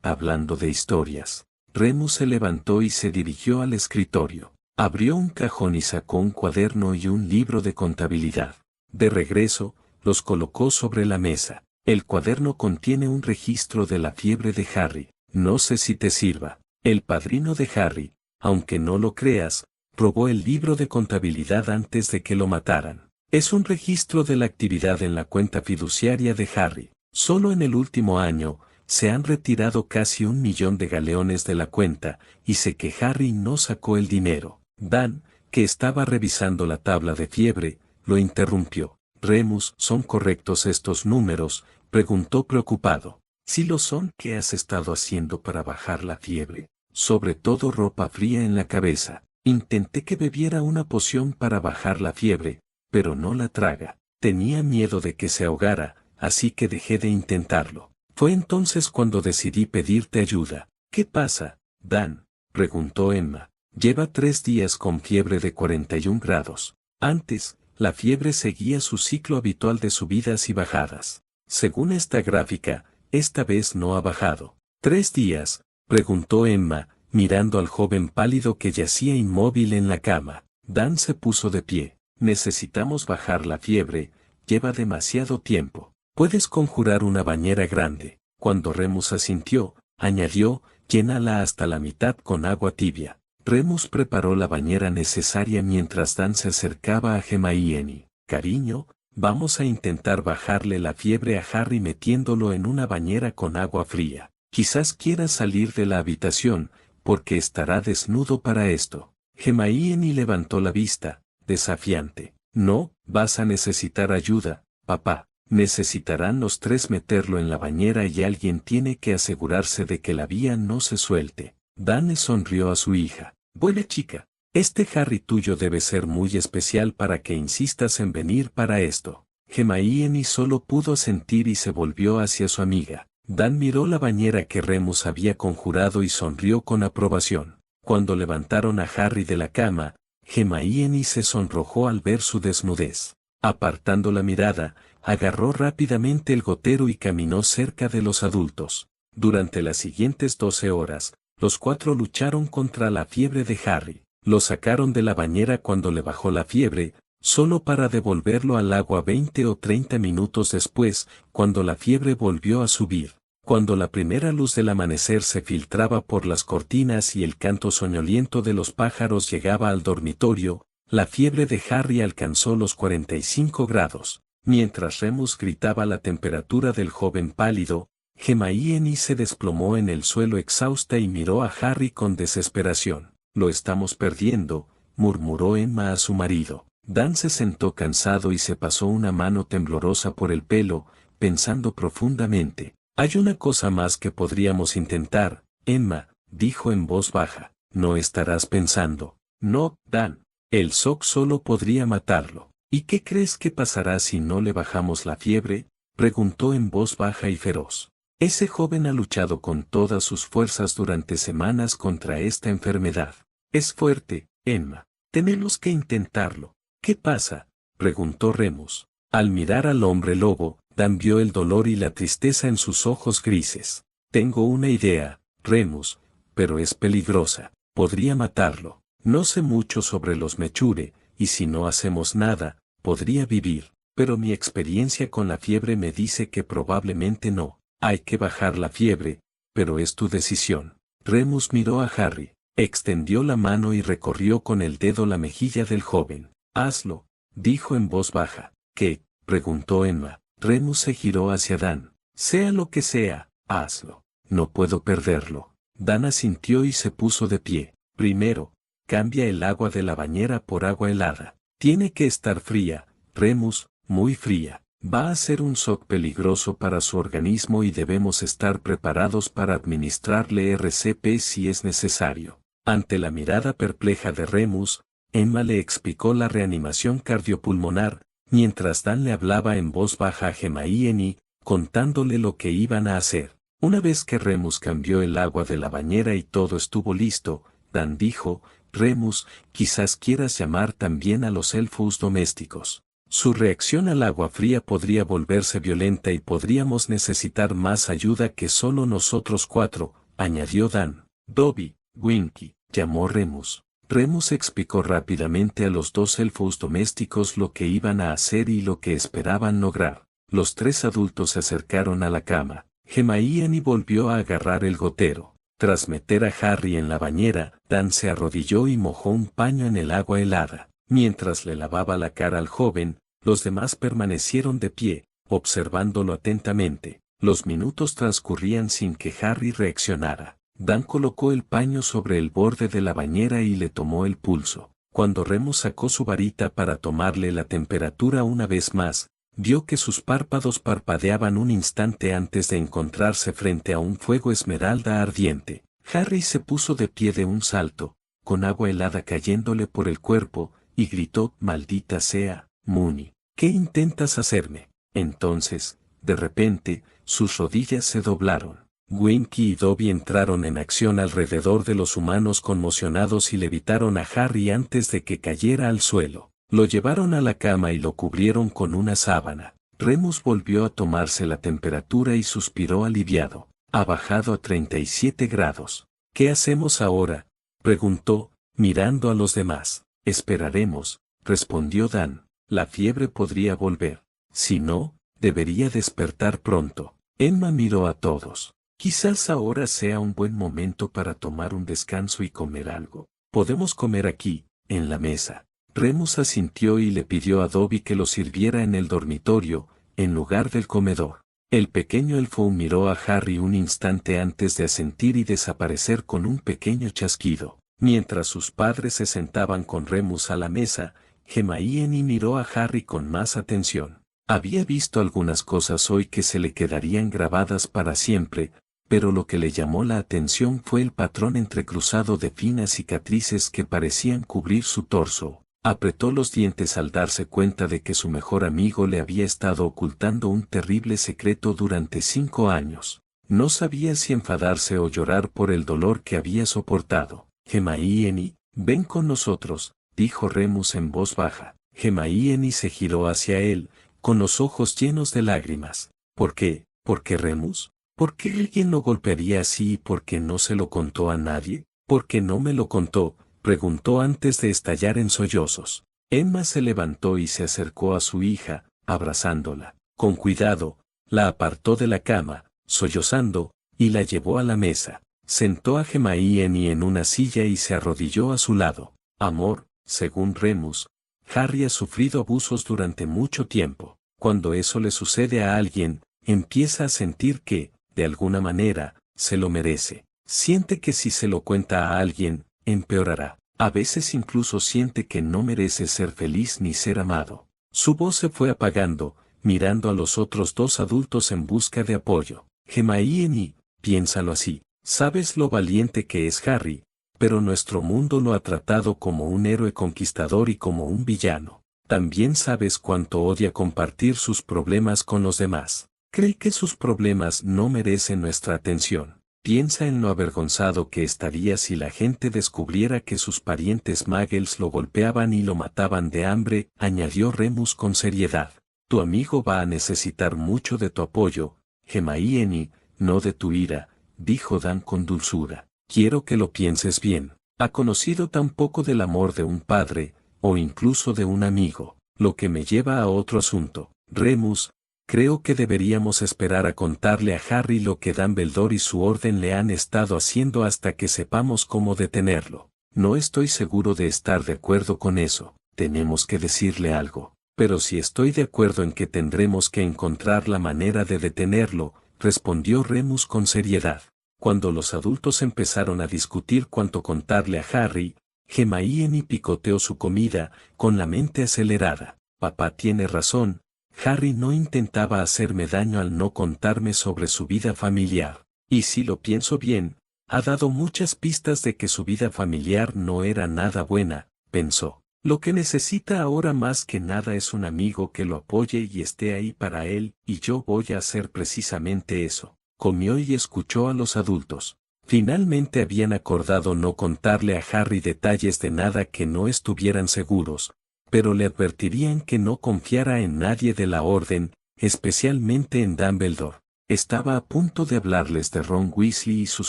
Hablando de historias. Remus se levantó y se dirigió al escritorio. Abrió un cajón y sacó un cuaderno y un libro de contabilidad. De regreso, los colocó sobre la mesa. El cuaderno contiene un registro de la fiebre de Harry. No sé si te sirva. El padrino de Harry, aunque no lo creas, robó el libro de contabilidad antes de que lo mataran. Es un registro de la actividad en la cuenta fiduciaria de Harry. Solo en el último año, se han retirado casi 1.000.000 de galeones de la cuenta, y sé que Harry no sacó el dinero. Dan, que estaba revisando la tabla de fiebre, lo interrumpió. Remus, ¿son correctos estos números?, preguntó preocupado. Si lo son, ¿qué has estado haciendo para bajar la fiebre? Sobre todo ropa fría en la cabeza. Intenté que bebiera una poción para bajar la fiebre, pero no la traga. Tenía miedo de que se ahogara, así que dejé de intentarlo. Fue entonces cuando decidí pedirte ayuda. ¿Qué pasa, Dan?, preguntó Emma. Lleva 3 días con fiebre de 41 grados. Antes, la fiebre seguía su ciclo habitual de subidas y bajadas. Según esta gráfica, esta vez no ha bajado. ¿3 días?, preguntó Emma, mirando al joven pálido que yacía inmóvil en la cama. Dan se puso de pie. Necesitamos bajar la fiebre, lleva demasiado tiempo. Puedes conjurar una bañera grande. Cuando Remus asintió, añadió, llénala hasta la mitad con agua tibia. Remus preparó la bañera necesaria mientras Dan se acercaba a Hermione. Cariño, vamos a intentar bajarle la fiebre a Harry metiéndolo en una bañera con agua fría. Quizás quiera salir de la habitación, porque estará desnudo para esto. Hermione levantó la vista, desafiante. No, vas a necesitar ayuda, papá. Necesitarán los 3 meterlo en la bañera y alguien tiene que asegurarse de que la vía no se suelte. Dan sonrió a su hija. Buena chica. Este Harry tuyo debe ser muy especial para que insistas en venir para esto. Hermione solo pudo asentir y se volvió hacia su amiga. Dan miró la bañera que Remus había conjurado y sonrió con aprobación. Cuando levantaron a Harry de la cama, Hermione se sonrojó al ver su desnudez. Apartando la mirada, agarró rápidamente el gotero y caminó cerca de los adultos. Durante las siguientes 12 horas, los 4 lucharon contra la fiebre de Harry. Lo sacaron de la bañera cuando le bajó la fiebre, solo para devolverlo al agua 20 o 30 minutos después, cuando la fiebre volvió a subir. Cuando la primera luz del amanecer se filtraba por las cortinas y el canto soñoliento de los pájaros llegaba al dormitorio, la fiebre de Harry alcanzó los 45 grados. Mientras Remus gritaba la temperatura del joven pálido, Hermione se desplomó en el suelo exhausta y miró a Harry con desesperación. Lo estamos perdiendo, murmuró Emma a su marido. Dan se sentó cansado y se pasó una mano temblorosa por el pelo, pensando profundamente. Hay una cosa más que podríamos intentar, Emma, dijo en voz baja. No estarás pensando. No, Dan. El shock solo podría matarlo. ¿Y qué crees que pasará si no le bajamos la fiebre?, preguntó en voz baja y feroz. Ese joven ha luchado con todas sus fuerzas durante semanas contra esta enfermedad. Es fuerte, Emma. Tenemos que intentarlo. ¿Qué pasa?, preguntó Remus. Al mirar al hombre lobo, Dan vio el dolor y la tristeza en sus ojos grises. Tengo una idea, Remus, pero es peligrosa. Podría matarlo. No sé mucho sobre los mechure, y si no hacemos nada, podría vivir, pero mi experiencia con la fiebre me dice que probablemente no. Hay que bajar la fiebre, pero es tu decisión. Remus miró a Harry, extendió la mano y recorrió con el dedo la mejilla del joven. Hazlo, dijo en voz baja. ¿Qué?, preguntó Emma. Remus se giró hacia Dan. Sea lo que sea, hazlo. No puedo perderlo. Dan asintió y se puso de pie. Primero, cambia el agua de la bañera por agua helada. Tiene que estar fría, Remus, muy fría. Va a ser un shock peligroso para su organismo y debemos estar preparados para administrarle RCP si es necesario. Ante la mirada perpleja de Remus, Emma le explicó la reanimación cardiopulmonar, mientras Dan le hablaba en voz baja a Hermione. contándole lo que iban a hacer. Una vez que Remus cambió el agua de la bañera y todo estuvo listo, Dan dijo: Remus, quizás quieras llamar también a los elfos domésticos. Su reacción al agua fría podría volverse violenta y podríamos necesitar más ayuda que solo nosotros cuatro, añadió Dan. Dobby, Winky, llamó Remus. Remus explicó rápidamente a los dos elfos domésticos lo que iban a hacer y lo que esperaban lograr. Los tres adultos se acercaron a la cama. Hermione volvió a agarrar el gotero. Tras meter a Harry en la bañera, Dan se arrodilló y mojó un paño en el agua helada. Mientras le lavaba la cara al joven, los demás permanecieron de pie, observándolo atentamente. Los minutos transcurrían sin que Harry reaccionara. Dan colocó el paño sobre el borde de la bañera y le tomó el pulso. Cuando Remus sacó su varita para tomarle la temperatura una vez más, vio que sus párpados parpadeaban un instante antes de encontrarse frente a un fuego esmeralda ardiente. Harry se puso de pie de un salto, con agua helada cayéndole por el cuerpo, y gritó: «Maldita sea, Moony, ¿qué intentas hacerme?». Entonces, de repente, sus rodillas se doblaron. Winky y Dobby entraron en acción alrededor de los humanos conmocionados y levitaron a Harry antes de que cayera al suelo. Lo llevaron a la cama y lo cubrieron con una sábana. Remus volvió a tomarse la temperatura y suspiró aliviado. Ha bajado a 37 grados. «¿Qué hacemos ahora?», preguntó, mirando a los demás. «Esperaremos», respondió Dan. «La fiebre podría volver. Si no, debería despertar pronto». Emma miró a todos. «Quizás ahora sea un buen momento para tomar un descanso y comer algo. Podemos comer aquí, en la mesa». Remus asintió y le pidió a Dobby que lo sirviera en el dormitorio, en lugar del comedor. El pequeño elfo miró a Harry un instante antes de asentir y desaparecer con un pequeño chasquido. Mientras sus padres se sentaban con Remus a la mesa, Hermione miró a Harry con más atención. Había visto algunas cosas hoy que se le quedarían grabadas para siempre, pero lo que le llamó la atención fue el patrón entrecruzado de finas cicatrices que parecían cubrir su torso. Apretó los dientes al darse cuenta de que su mejor amigo le había estado ocultando un terrible secreto durante 5 años. No sabía si enfadarse o llorar por el dolor que había soportado. «Hermione, ven con nosotros», dijo Remus en voz baja. Hermione se giró hacia él, con los ojos llenos de lágrimas. «¿Por qué? ¿Por qué, Remus? ¿Por qué alguien lo golpearía así y por qué no se lo contó a nadie? ¿Por qué no me lo contó?», preguntó antes de estallar en sollozos. Emma se levantó y se acercó a su hija, abrazándola. Con cuidado, la apartó de la cama, sollozando, y la llevó a la mesa. Sentó a Hermione en una silla y se arrodilló a su lado. «Amor», según Remus, Harry ha sufrido abusos durante mucho tiempo. Cuando eso le sucede a alguien, empieza a sentir que, de alguna manera, se lo merece. Siente que si se lo cuenta a alguien, empeorará. A veces incluso siente que no merece ser feliz ni ser amado. Su voz se fue apagando, mirando a los otros dos adultos en busca de apoyo. «Hermione, piénsalo así. Sabes lo valiente que es Harry, pero nuestro mundo lo ha tratado como un héroe conquistador y como un villano. También sabes cuánto odia compartir sus problemas con los demás. Cree que sus problemas no merecen nuestra atención. Piensa en lo avergonzado que estaría si la gente descubriera que sus parientes muggles lo golpeaban y lo mataban de hambre», añadió Remus con seriedad. «Tu amigo va a necesitar mucho de tu apoyo, Hermione, no de tu ira», dijo Dan con dulzura. «Quiero que lo pienses bien. Ha conocido tan poco del amor de un padre, o incluso de un amigo, lo que me lleva a otro asunto. Remus, creo que deberíamos esperar a contarle a Harry lo que Dumbledore y su orden le han estado haciendo hasta que sepamos cómo detenerlo. No estoy seguro de estar de acuerdo con eso. Tenemos que decirle algo. Pero sí estoy de acuerdo en que tendremos que encontrar la manera de detenerlo», respondió Remus con seriedad. Cuando los adultos empezaron a discutir cuánto contarle a Harry, Hermione picoteó su comida, con la mente acelerada. «Papá tiene razón. Harry no intentaba hacerme daño al no contarme sobre su vida familiar. Y si lo pienso bien, ha dado muchas pistas de que su vida familiar no era nada buena», pensó. Lo que necesita ahora más que nada es un amigo que lo apoye y esté ahí para él, y yo voy a hacer precisamente eso. Comió y escuchó a los adultos. Finalmente habían acordado no contarle a Harry detalles de nada que no estuvieran seguros, pero le advertirían que no confiara en nadie de la orden, especialmente en Dumbledore. Estaba a punto de hablarles de Ron Weasley y sus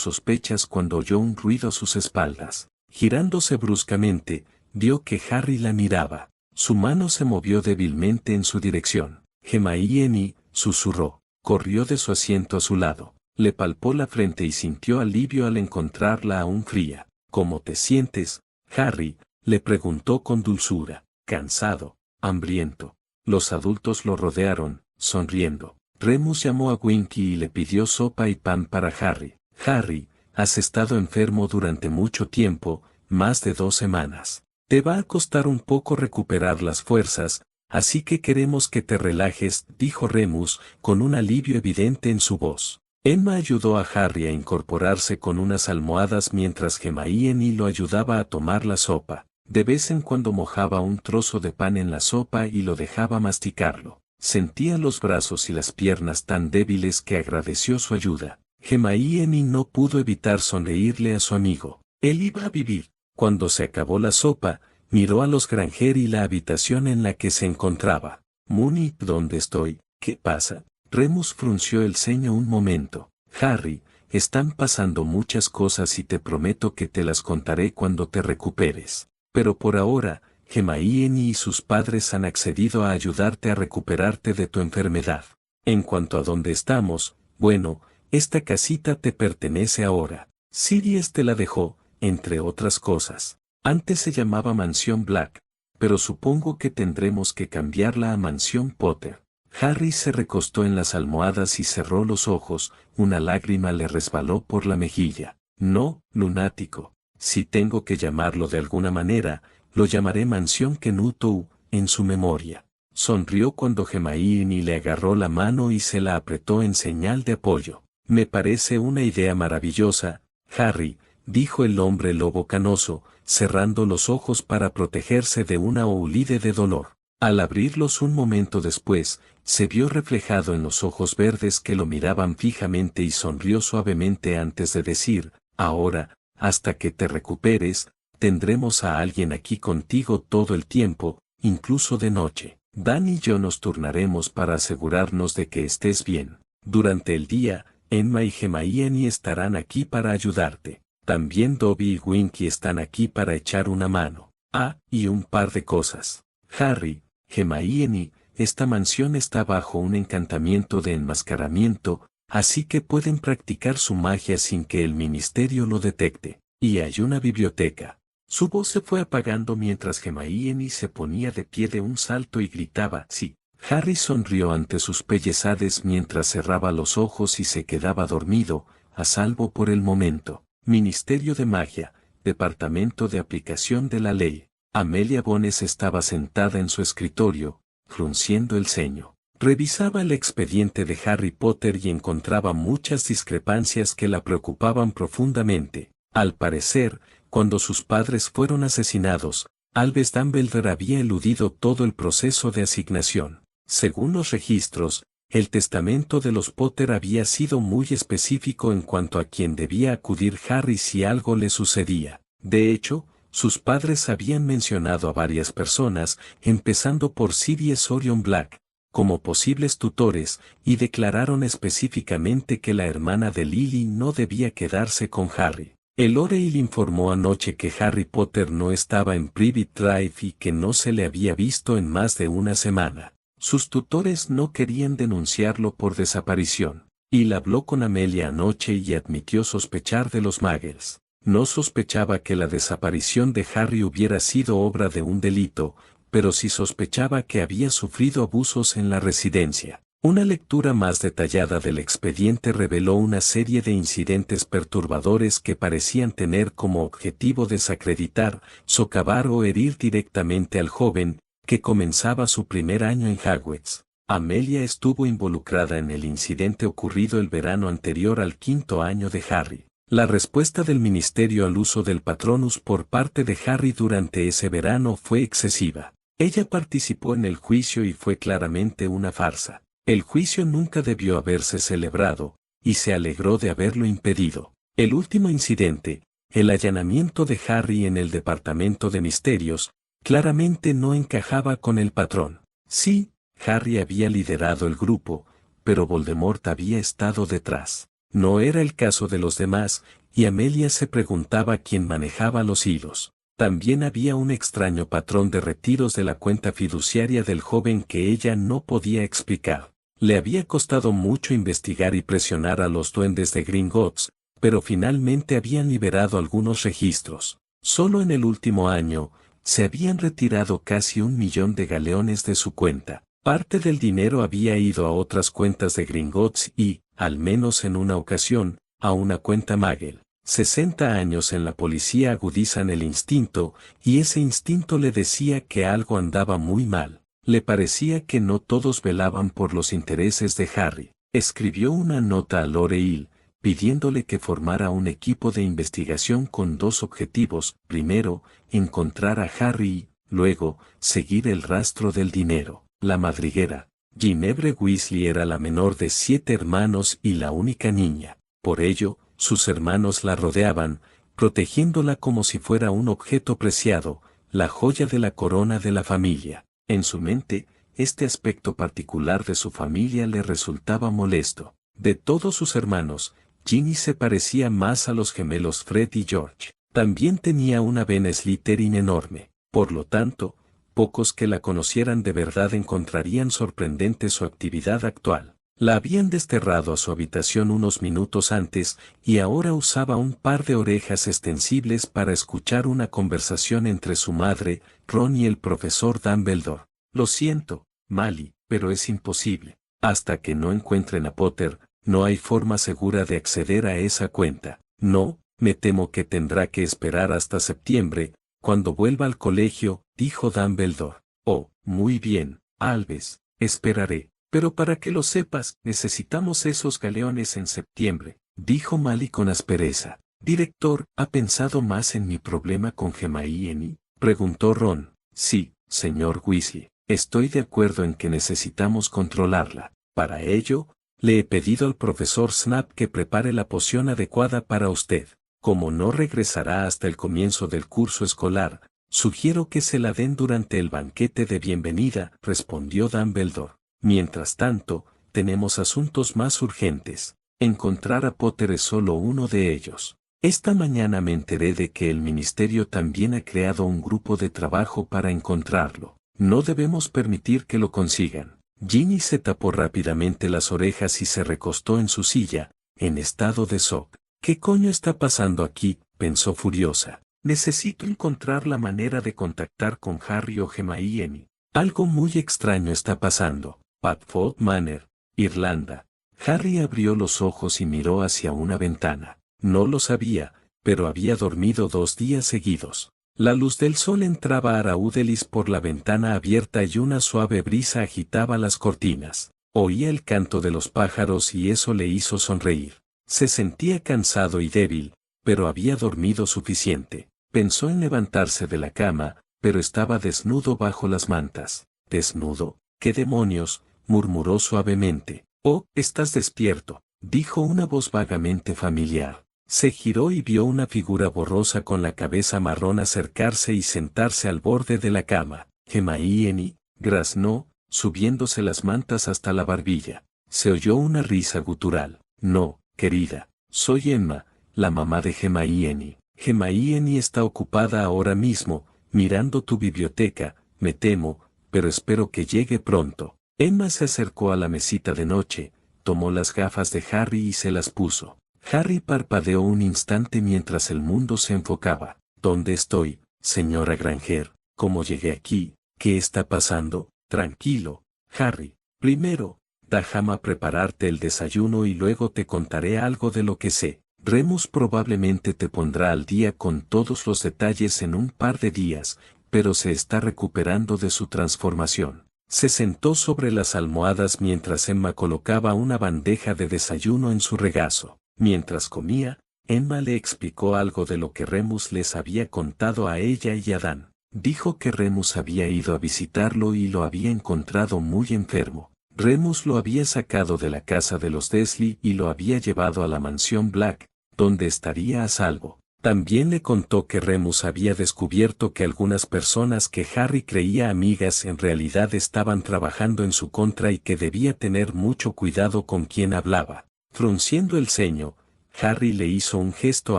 sospechas cuando oyó un ruido a sus espaldas. Girándose bruscamente, vio que Harry la miraba. Su mano se movió débilmente en su dirección. Hermione, susurró. Corrió de su asiento a su lado. Le palpó la frente y sintió alivio al encontrarla aún fría. ¿Cómo te sientes, Harry?, le preguntó con dulzura. Cansado, hambriento. Los adultos lo rodearon, sonriendo. Remus llamó a Winky y le pidió sopa y pan para Harry. Harry, has estado enfermo durante mucho tiempo, más de 2 semanas. Te va a costar un poco recuperar las fuerzas, así que queremos que te relajes, dijo Remus, con un alivio evidente en su voz. Emma ayudó a Harry a incorporarse con unas almohadas mientras Hermione lo ayudaba a tomar la sopa. De vez en cuando mojaba un trozo de pan en la sopa y lo dejaba masticarlo. Sentía los brazos y las piernas tan débiles que agradeció su ayuda. Hermione no pudo evitar sonreírle a su amigo. Él iba a vivir. Cuando se acabó la sopa, miró a los Granger y la habitación en la que se encontraba. Moony, ¿dónde estoy? ¿Qué pasa? Remus frunció el ceño un momento. Harry, están pasando muchas cosas y te prometo que te las contaré cuando te recuperes. Pero por ahora, Hermione y sus padres han accedido a ayudarte a recuperarte de tu enfermedad. En cuanto a dónde estamos, bueno, esta casita te pertenece ahora. Sirius te la dejó, entre otras cosas. Antes se llamaba Mansión Black, pero supongo que tendremos que cambiarla a Mansión Potter. Harry se recostó en las almohadas y cerró los ojos, una lágrima le resbaló por la mejilla. No, lunático. Si tengo que llamarlo de alguna manera, lo llamaré Mansión Kenutou, en su memoria. Sonrió cuando Hermione le agarró la mano y se la apretó en señal de apoyo. Me parece una idea maravillosa, Harry, dijo el hombre lobo canoso, cerrando los ojos para protegerse de una oulide de dolor. Al abrirlos un momento después, se vio reflejado en los ojos verdes que lo miraban fijamente y sonrió suavemente antes de decir, ahora, hasta que te recuperes, tendremos a alguien aquí contigo todo el tiempo, incluso de noche. Dan y yo nos turnaremos para asegurarnos de que estés bien. Durante el día, Emma y Hermione estarán aquí para ayudarte. También Dobby y Winky están aquí para echar una mano. Ah, y un par de cosas. Harry, Hermione, esta mansión está bajo un encantamiento de enmascaramiento, así que pueden practicar su magia sin que el ministerio lo detecte. Y hay una biblioteca. Su voz se fue apagando mientras Hermione se ponía de pie de un salto y gritaba, sí. Harry sonrió ante sus pellizades mientras cerraba los ojos y se quedaba dormido, a salvo por el momento. Ministerio de Magia, Departamento de Aplicación de la Ley. Amelia Bones estaba sentada en su escritorio, frunciendo el ceño. Revisaba el expediente de Harry Potter y encontraba muchas discrepancias que la preocupaban profundamente. Al parecer, cuando sus padres fueron asesinados, Albus Dumbledore había eludido todo el proceso de asignación. Según los registros, el testamento de los Potter había sido muy específico en cuanto a quién debía acudir Harry si algo le sucedía. De hecho, sus padres habían mencionado a varias personas, empezando por Sirius Orion Black, como posibles tutores, y declararon específicamente que la hermana de Lily no debía quedarse con Harry. El Orale informó anoche que Harry Potter no estaba en Privet Drive y que no se le había visto en más de una semana. Sus tutores no querían denunciarlo por desaparición. Y habló con Amelia anoche y admitió sospechar de los Muggles. No sospechaba que la desaparición de Harry hubiera sido obra de un delito, pero sí sospechaba que había sufrido abusos en la residencia. Una lectura más detallada del expediente reveló una serie de incidentes perturbadores que parecían tener como objetivo desacreditar, socavar o herir directamente al joven, que comenzaba su primer año en Hogwarts. Amelia estuvo involucrada en el incidente ocurrido el verano anterior al 5º año de Harry. La respuesta del ministerio al uso del Patronus por parte de Harry durante ese verano fue excesiva. Ella participó en el juicio y fue claramente una farsa. El juicio nunca debió haberse celebrado, y se alegró de haberlo impedido. El último incidente, el allanamiento de Harry en el departamento de misterios, claramente no encajaba con el patrón. Sí, Harry había liderado el grupo, pero Voldemort había estado detrás. No era el caso de los demás, y Amelia se preguntaba quién manejaba los hilos. También había un extraño patrón de retiros de la cuenta fiduciaria del joven que ella no podía explicar. Le había costado mucho investigar y presionar a los duendes de Gringotts, pero finalmente habían liberado algunos registros. Solo en el último año, se habían retirado casi 1.000.000 de galeones de su cuenta. Parte del dinero había ido a otras cuentas de Gringotts y, al menos en una ocasión, a una cuenta Magel. 60 años en la policía agudizan el instinto, y ese instinto le decía que algo andaba muy mal. Le parecía que no todos velaban por los intereses de Harry. Escribió una nota a Lore Hill, pidiéndole que formara un equipo de investigación con dos objetivos: primero, encontrar a Harry y, luego, seguir el rastro del dinero. La madriguera, Ginevra Weasley, era la menor de 7 hermanos y la única niña. Por ello, sus hermanos la rodeaban, protegiéndola como si fuera un objeto preciado, la joya de la corona de la familia. En su mente, este aspecto particular de su familia le resultaba molesto. De todos sus hermanos, Ginny se parecía más a los gemelos Fred y George. También tenía una vena Slytherin enorme. Por lo tanto, pocos que la conocieran de verdad encontrarían sorprendente su actividad actual. La habían desterrado a su habitación unos minutos antes, y ahora usaba un par de orejas extensibles para escuchar una conversación entre su madre, Ron y el profesor Dumbledore. Lo siento, Mally, pero es imposible. Hasta que no encuentren a Potter, no hay forma segura de acceder a esa cuenta. No, me temo que tendrá que esperar hasta septiembre, cuando vuelva al colegio, dijo Dumbledore. Oh, muy bien, Albus, esperaré. Pero para que lo sepas, necesitamos esos galeones en septiembre, dijo Mally con aspereza. Director, ¿ha pensado más en mi problema con Hermione?, preguntó Ron. Sí, señor Weasley, estoy de acuerdo en que necesitamos controlarla. Para ello, le he pedido al profesor Snape que prepare la poción adecuada para usted. Como no regresará hasta el comienzo del curso escolar, sugiero que se la den durante el banquete de bienvenida, respondió Dumbledore. Mientras tanto, tenemos asuntos más urgentes. Encontrar a Potter es solo uno de ellos. Esta mañana me enteré de que el ministerio también ha creado un grupo de trabajo para encontrarlo. No debemos permitir que lo consigan. Ginny se tapó rápidamente las orejas y se recostó en su silla, en estado de shock. ¿Qué coño está pasando aquí?, pensó furiosa. Necesito encontrar la manera de contactar con Harry o Hermione. Algo muy extraño está pasando. Padfoot Manor, Irlanda. Harry abrió los ojos y miró hacia una ventana. No lo sabía, pero había dormido 2 días seguidos. La luz del sol entraba a raudelis por la ventana abierta y una suave brisa agitaba las cortinas. Oía el canto de los pájaros y eso le hizo sonreír. Se sentía cansado y débil, pero había dormido suficiente. Pensó en levantarse de la cama, pero estaba desnudo bajo las mantas. ¿Desnudo? ¿Qué demonios?, murmuró suavemente. Oh, estás despierto, dijo una voz vagamente familiar. Se giró y vio una figura borrosa con la cabeza marrón acercarse y sentarse al borde de la cama. Hermione, graznó, subiéndose las mantas hasta la barbilla. Se oyó una risa gutural. No, querida, soy Emma, la mamá de Hermione. Hermione está ocupada ahora mismo, mirando tu biblioteca, me temo, pero espero que llegue pronto. Emma se acercó a la mesita de noche, tomó las gafas de Harry y se las puso. Harry parpadeó un instante mientras el mundo se enfocaba. ¿Dónde estoy, señora Granger? ¿Cómo llegué aquí? ¿Qué está pasando? Tranquilo, Harry. Primero, déjame prepararte el desayuno y luego te contaré algo de lo que sé. Remus probablemente te pondrá al día con todos los detalles en un par de días, pero se está recuperando de su transformación. Se sentó sobre las almohadas mientras Emma colocaba una bandeja de desayuno en su regazo. Mientras comía, Emma le explicó algo de lo que Remus les había contado a ella y a Dan. Dijo que Remus había ido a visitarlo y lo había encontrado muy enfermo. Remus lo había sacado de la casa de los Dursley y lo había llevado a la mansión Black, donde estaría a salvo. También le contó que Remus había descubierto que algunas personas que Harry creía amigas en realidad estaban trabajando en su contra y que debía tener mucho cuidado con quien hablaba. Frunciendo el ceño, Harry le hizo un gesto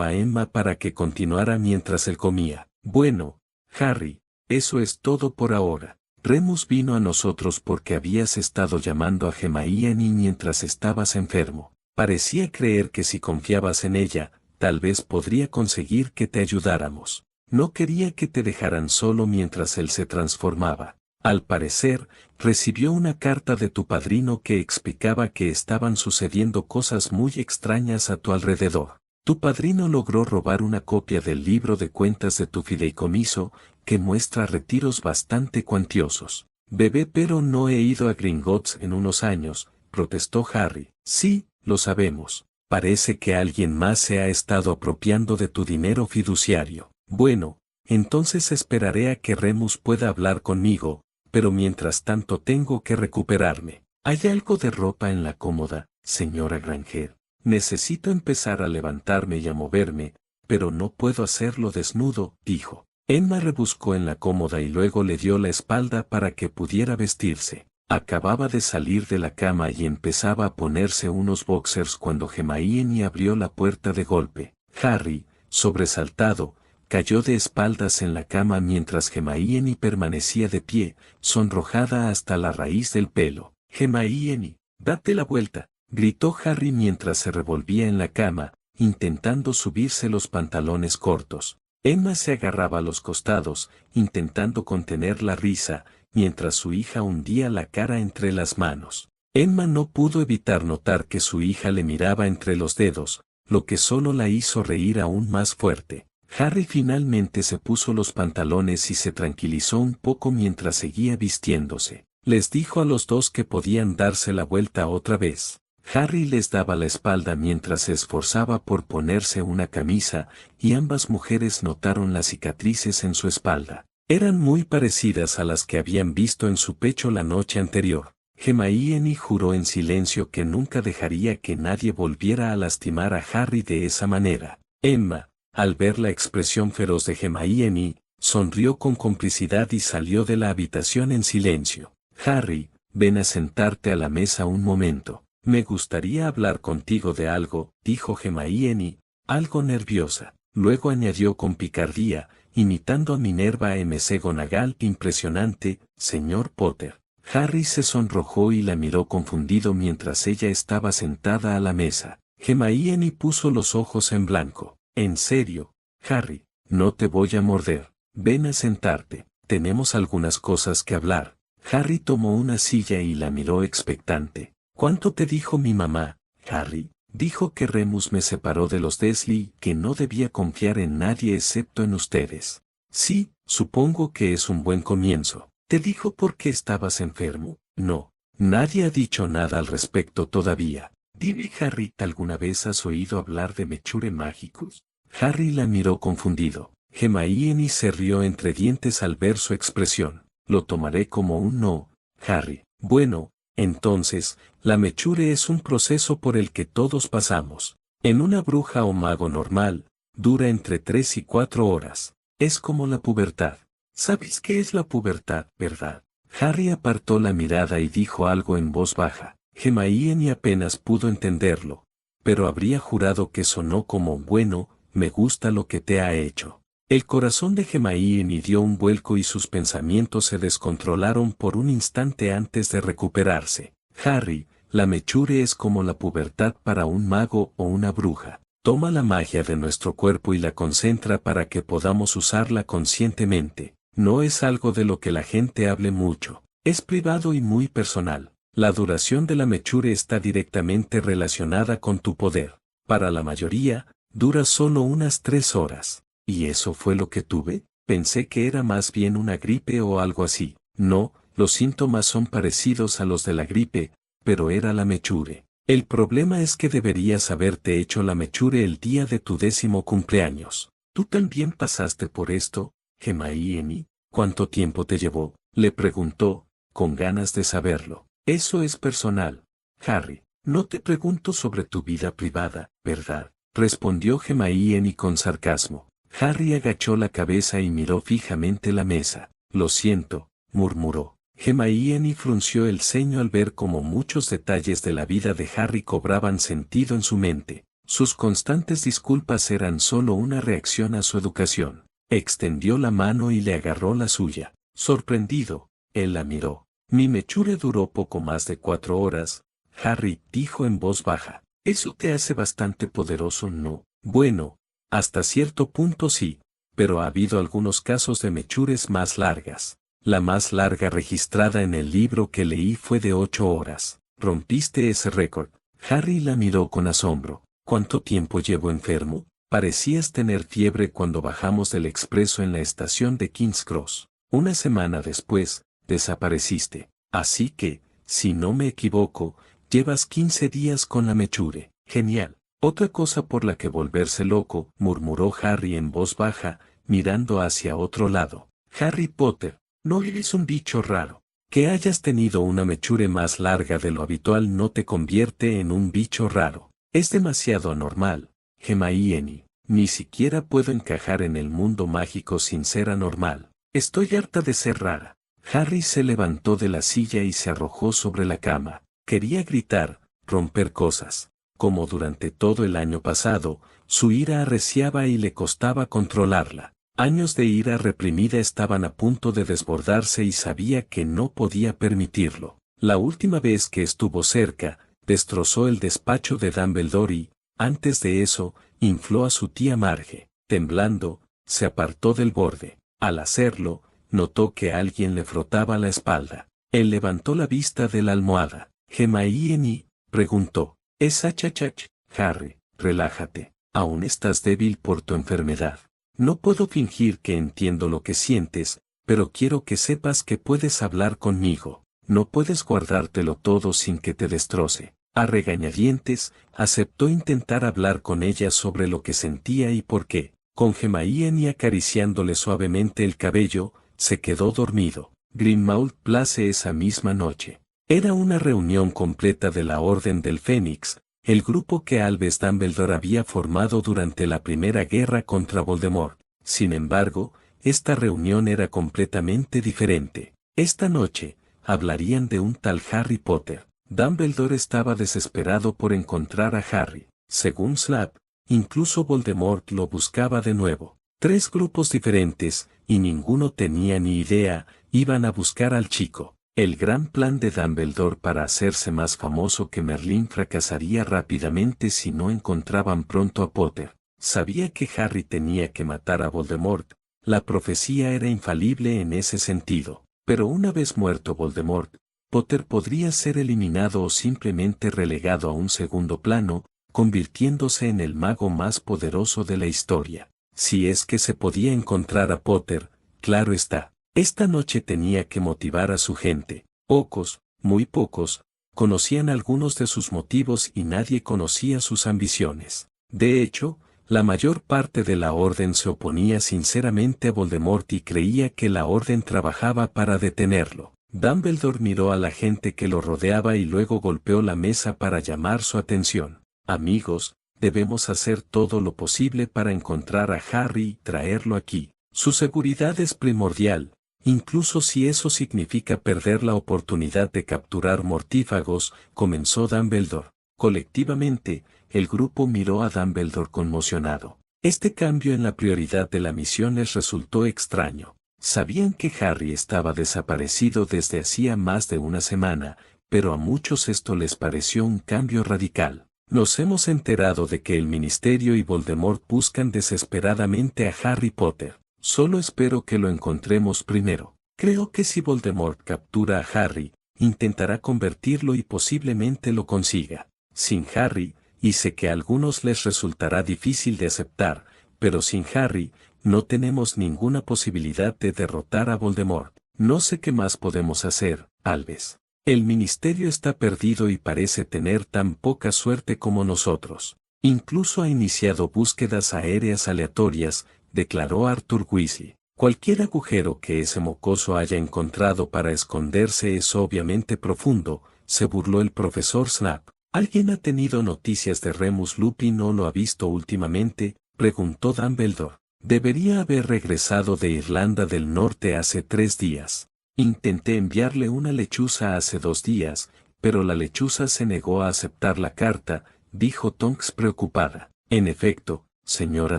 a Emma para que continuara mientras él comía. Bueno, Harry, eso es todo por ahora. Remus vino a nosotros porque habías estado llamando a Hermione mientras estabas enfermo. Parecía creer que si confiabas en ella, tal vez podría conseguir que te ayudáramos. No quería que te dejaran solo mientras él se transformaba. Al parecer, recibió una carta de tu padrino que explicaba que estaban sucediendo cosas muy extrañas a tu alrededor. Tu padrino logró robar una copia del libro de cuentas de tu fideicomiso, que muestra retiros bastante cuantiosos. Bebé, pero no he ido a Gringotts en unos años, protestó Harry. Sí, lo sabemos. Parece que alguien más se ha estado apropiando de tu dinero fiduciario. Bueno, entonces esperaré a que Remus pueda hablar conmigo, pero mientras tanto tengo que recuperarme. ¿Hay algo de ropa en la cómoda, señora Granger? Necesito empezar a levantarme y a moverme, pero no puedo hacerlo desnudo, dijo. Emma rebuscó en la cómoda y luego le dio la espalda para que pudiera vestirse. Acababa de salir de la cama y empezaba a ponerse unos boxers cuando Hermione abrió la puerta de golpe. Harry, sobresaltado, cayó de espaldas en la cama mientras Hermione permanecía de pie, sonrojada hasta la raíz del pelo. Hermione, date la vuelta, gritó Harry mientras se revolvía en la cama, intentando subirse los pantalones cortos. Emma se agarraba a los costados, intentando contener la risa, mientras su hija hundía la cara entre las manos. Emma no pudo evitar notar que su hija le miraba entre los dedos, lo que solo la hizo reír aún más fuerte. Harry finalmente se puso los pantalones y se tranquilizó un poco mientras seguía vistiéndose. Les dijo a los dos que podían darse la vuelta otra vez. Harry les daba la espalda mientras se esforzaba por ponerse una camisa, y ambas mujeres notaron las cicatrices en su espalda. Eran muy parecidas a las que habían visto en su pecho la noche anterior. Hermione juró en silencio que nunca dejaría que nadie volviera a lastimar a Harry de esa manera. Emma, al ver la expresión feroz de Hermione, sonrió con complicidad y salió de la habitación en silencio. Harry, ven a sentarte a la mesa un momento. Me gustaría hablar contigo de algo, dijo Hermione, algo nerviosa. Luego añadió con picardía, imitando a Minerva McGonagall. Impresionante, señor Potter. Harry se sonrojó y la miró confundido mientras ella estaba sentada a la mesa. Hermione puso los ojos en blanco. En serio, Harry, no te voy a morder. Ven a sentarte. Tenemos algunas cosas que hablar. Harry tomó una silla y la miró expectante. ¿Cuánto te dijo mi mamá, Harry? Dijo que Remus me separó de los Dursley, que no debía confiar en nadie excepto en ustedes. Sí, supongo que es un buen comienzo. ¿Te dijo por qué estabas enfermo? No, nadie ha dicho nada al respecto todavía. Dime, Harry, ¿alguna vez has oído hablar de Mechure mágicos? Harry la miró confundido. Hermione se rió entre dientes al ver su expresión. Lo tomaré como un no, Harry. Bueno, entonces, la mechure es un proceso por el que todos pasamos. En una bruja o mago normal, dura entre 3 y 4 horas. Es como la pubertad. ¿Sabes qué es la pubertad, verdad? Harry apartó la mirada y dijo algo en voz baja. Hermione apenas pudo entenderlo, pero habría jurado que sonó como bueno, me gusta lo que te ha hecho. El corazón de Hermione dio un vuelco y sus pensamientos se descontrolaron por un instante antes de recuperarse. Harry, la mechure es como la pubertad para un mago o una bruja. Toma la magia de nuestro cuerpo y la concentra para que podamos usarla conscientemente. No es algo de lo que la gente hable mucho. Es privado y muy personal. La duración de la mechure está directamente relacionada con tu poder. Para la mayoría, dura solo unas 3 horas. ¿Y eso fue lo que tuve? Pensé que era más bien una gripe o algo así. No, los síntomas son parecidos a los de la gripe, pero era la mechure. El problema es que deberías haberte hecho la mechure el día de tu 10º cumpleaños. ¿Tú también pasaste por esto, Hermione? ¿Cuánto tiempo te llevó?, le preguntó, con ganas de saberlo. Eso es personal, Harry. No te pregunto sobre tu vida privada, ¿verdad?, respondió Hermione con sarcasmo. Harry agachó la cabeza y miró fijamente la mesa. Lo siento, murmuró. Hermione frunció el ceño al ver cómo muchos detalles de la vida de Harry cobraban sentido en su mente. Sus constantes disculpas eran solo una reacción a su educación. Extendió la mano y le agarró la suya. Sorprendido, él la miró. Mi mechure duró poco más de 4 horas, Harry dijo en voz baja. Eso te hace bastante poderoso, ¿no? Bueno, hasta cierto punto sí, pero ha habido algunos casos de mechures más largas. La más larga registrada en el libro que leí fue de 8 horas. ¿Rompiste ese récord? Harry la miró con asombro. ¿Cuánto tiempo llevo enfermo? Parecías tener fiebre cuando bajamos del expreso en la estación de King's Cross. Una semana después, desapareciste. Así que, si no me equivoco, llevas 15 días con la mechure. Genial. Otra cosa por la que volverse loco, murmuró Harry en voz baja, mirando hacia otro lado. Harry Potter, no eres un bicho raro. Que hayas tenido una mechure más larga de lo habitual no te convierte en un bicho raro. Es demasiado anormal, Hermione. Ni siquiera puedo encajar en el mundo mágico sin ser anormal. Estoy harta de ser rara. Harry se levantó de la silla y se arrojó sobre la cama. Quería gritar, romper cosas. Como durante todo el año pasado, su ira arreciaba y le costaba controlarla. Años de ira reprimida estaban a punto de desbordarse y sabía que no podía permitirlo. La última vez que estuvo cerca, destrozó el despacho de Dumbledore y, antes de eso, infló a su tía Marge. Temblando, se apartó del borde. Al hacerlo, notó que alguien le frotaba la espalda. Él levantó la vista de la almohada. Hermione, preguntó. Es achachach, Harry, relájate. Aún estás débil por tu enfermedad. No puedo fingir que entiendo lo que sientes, pero quiero que sepas que puedes hablar conmigo. No puedes guardártelo todo sin que te destroce. A regañadientes, aceptó intentar hablar con ella sobre lo que sentía y por qué. Con Hermione acariciándole suavemente el cabello, se quedó dormido. Grimmauld Place esa misma noche. Era una reunión completa de la Orden del Fénix, el grupo que Albus Dumbledore había formado durante la Primera Guerra contra Voldemort. Sin embargo, esta reunión era completamente diferente. Esta noche, hablarían de un tal Harry Potter. Dumbledore estaba desesperado por encontrar a Harry. Según Slap, incluso Voldemort lo buscaba de nuevo. 3 grupos diferentes, y ninguno tenía ni idea, iban a buscar al chico. El gran plan de Dumbledore para hacerse más famoso que Merlín fracasaría rápidamente si no encontraban pronto a Potter. Sabía que Harry tenía que matar a Voldemort, la profecía era infalible en ese sentido. Pero una vez muerto Voldemort, Potter podría ser eliminado o simplemente relegado a un segundo plano, convirtiéndose en el mago más poderoso de la historia. Si es que se podía encontrar a Potter, claro está. Esta noche tenía que motivar a su gente. Pocos, muy pocos, conocían algunos de sus motivos y nadie conocía sus ambiciones. De hecho, la mayor parte de la Orden se oponía sinceramente a Voldemort y creía que la Orden trabajaba para detenerlo. Dumbledore miró a la gente que lo rodeaba y luego golpeó la mesa para llamar su atención. Amigos, debemos hacer todo lo posible para encontrar a Harry y traerlo aquí. Su seguridad es primordial. Incluso si eso significa perder la oportunidad de capturar mortífagos, comenzó Dumbledore. Colectivamente, el grupo miró a Dumbledore conmocionado. Este cambio en la prioridad de la misión les resultó extraño. Sabían que Harry estaba desaparecido desde hacía más de una semana, pero a muchos esto les pareció un cambio radical. Nos hemos enterado de que el Ministerio y Voldemort buscan desesperadamente a Harry Potter. Solo espero que lo encontremos primero. Creo que si Voldemort captura a Harry, intentará convertirlo y posiblemente lo consiga. Sin Harry, y sé que a algunos les resultará difícil de aceptar, pero sin Harry, no tenemos ninguna posibilidad de derrotar a Voldemort. No sé qué más podemos hacer, Albus. El ministerio está perdido y parece tener tan poca suerte como nosotros. Incluso ha iniciado búsquedas aéreas aleatorias, declaró Arthur Weasley. Cualquier agujero que ese mocoso haya encontrado para esconderse es obviamente profundo, se burló el profesor Snap. ¿Alguien ha tenido noticias de Remus Lupin o lo ha visto últimamente?, preguntó Dumbledore. Debería haber regresado de Irlanda del Norte hace 3 días. Intenté enviarle una lechuza hace 2 días, pero la lechuza se negó a aceptar la carta, dijo Tonks preocupada. En efecto, señora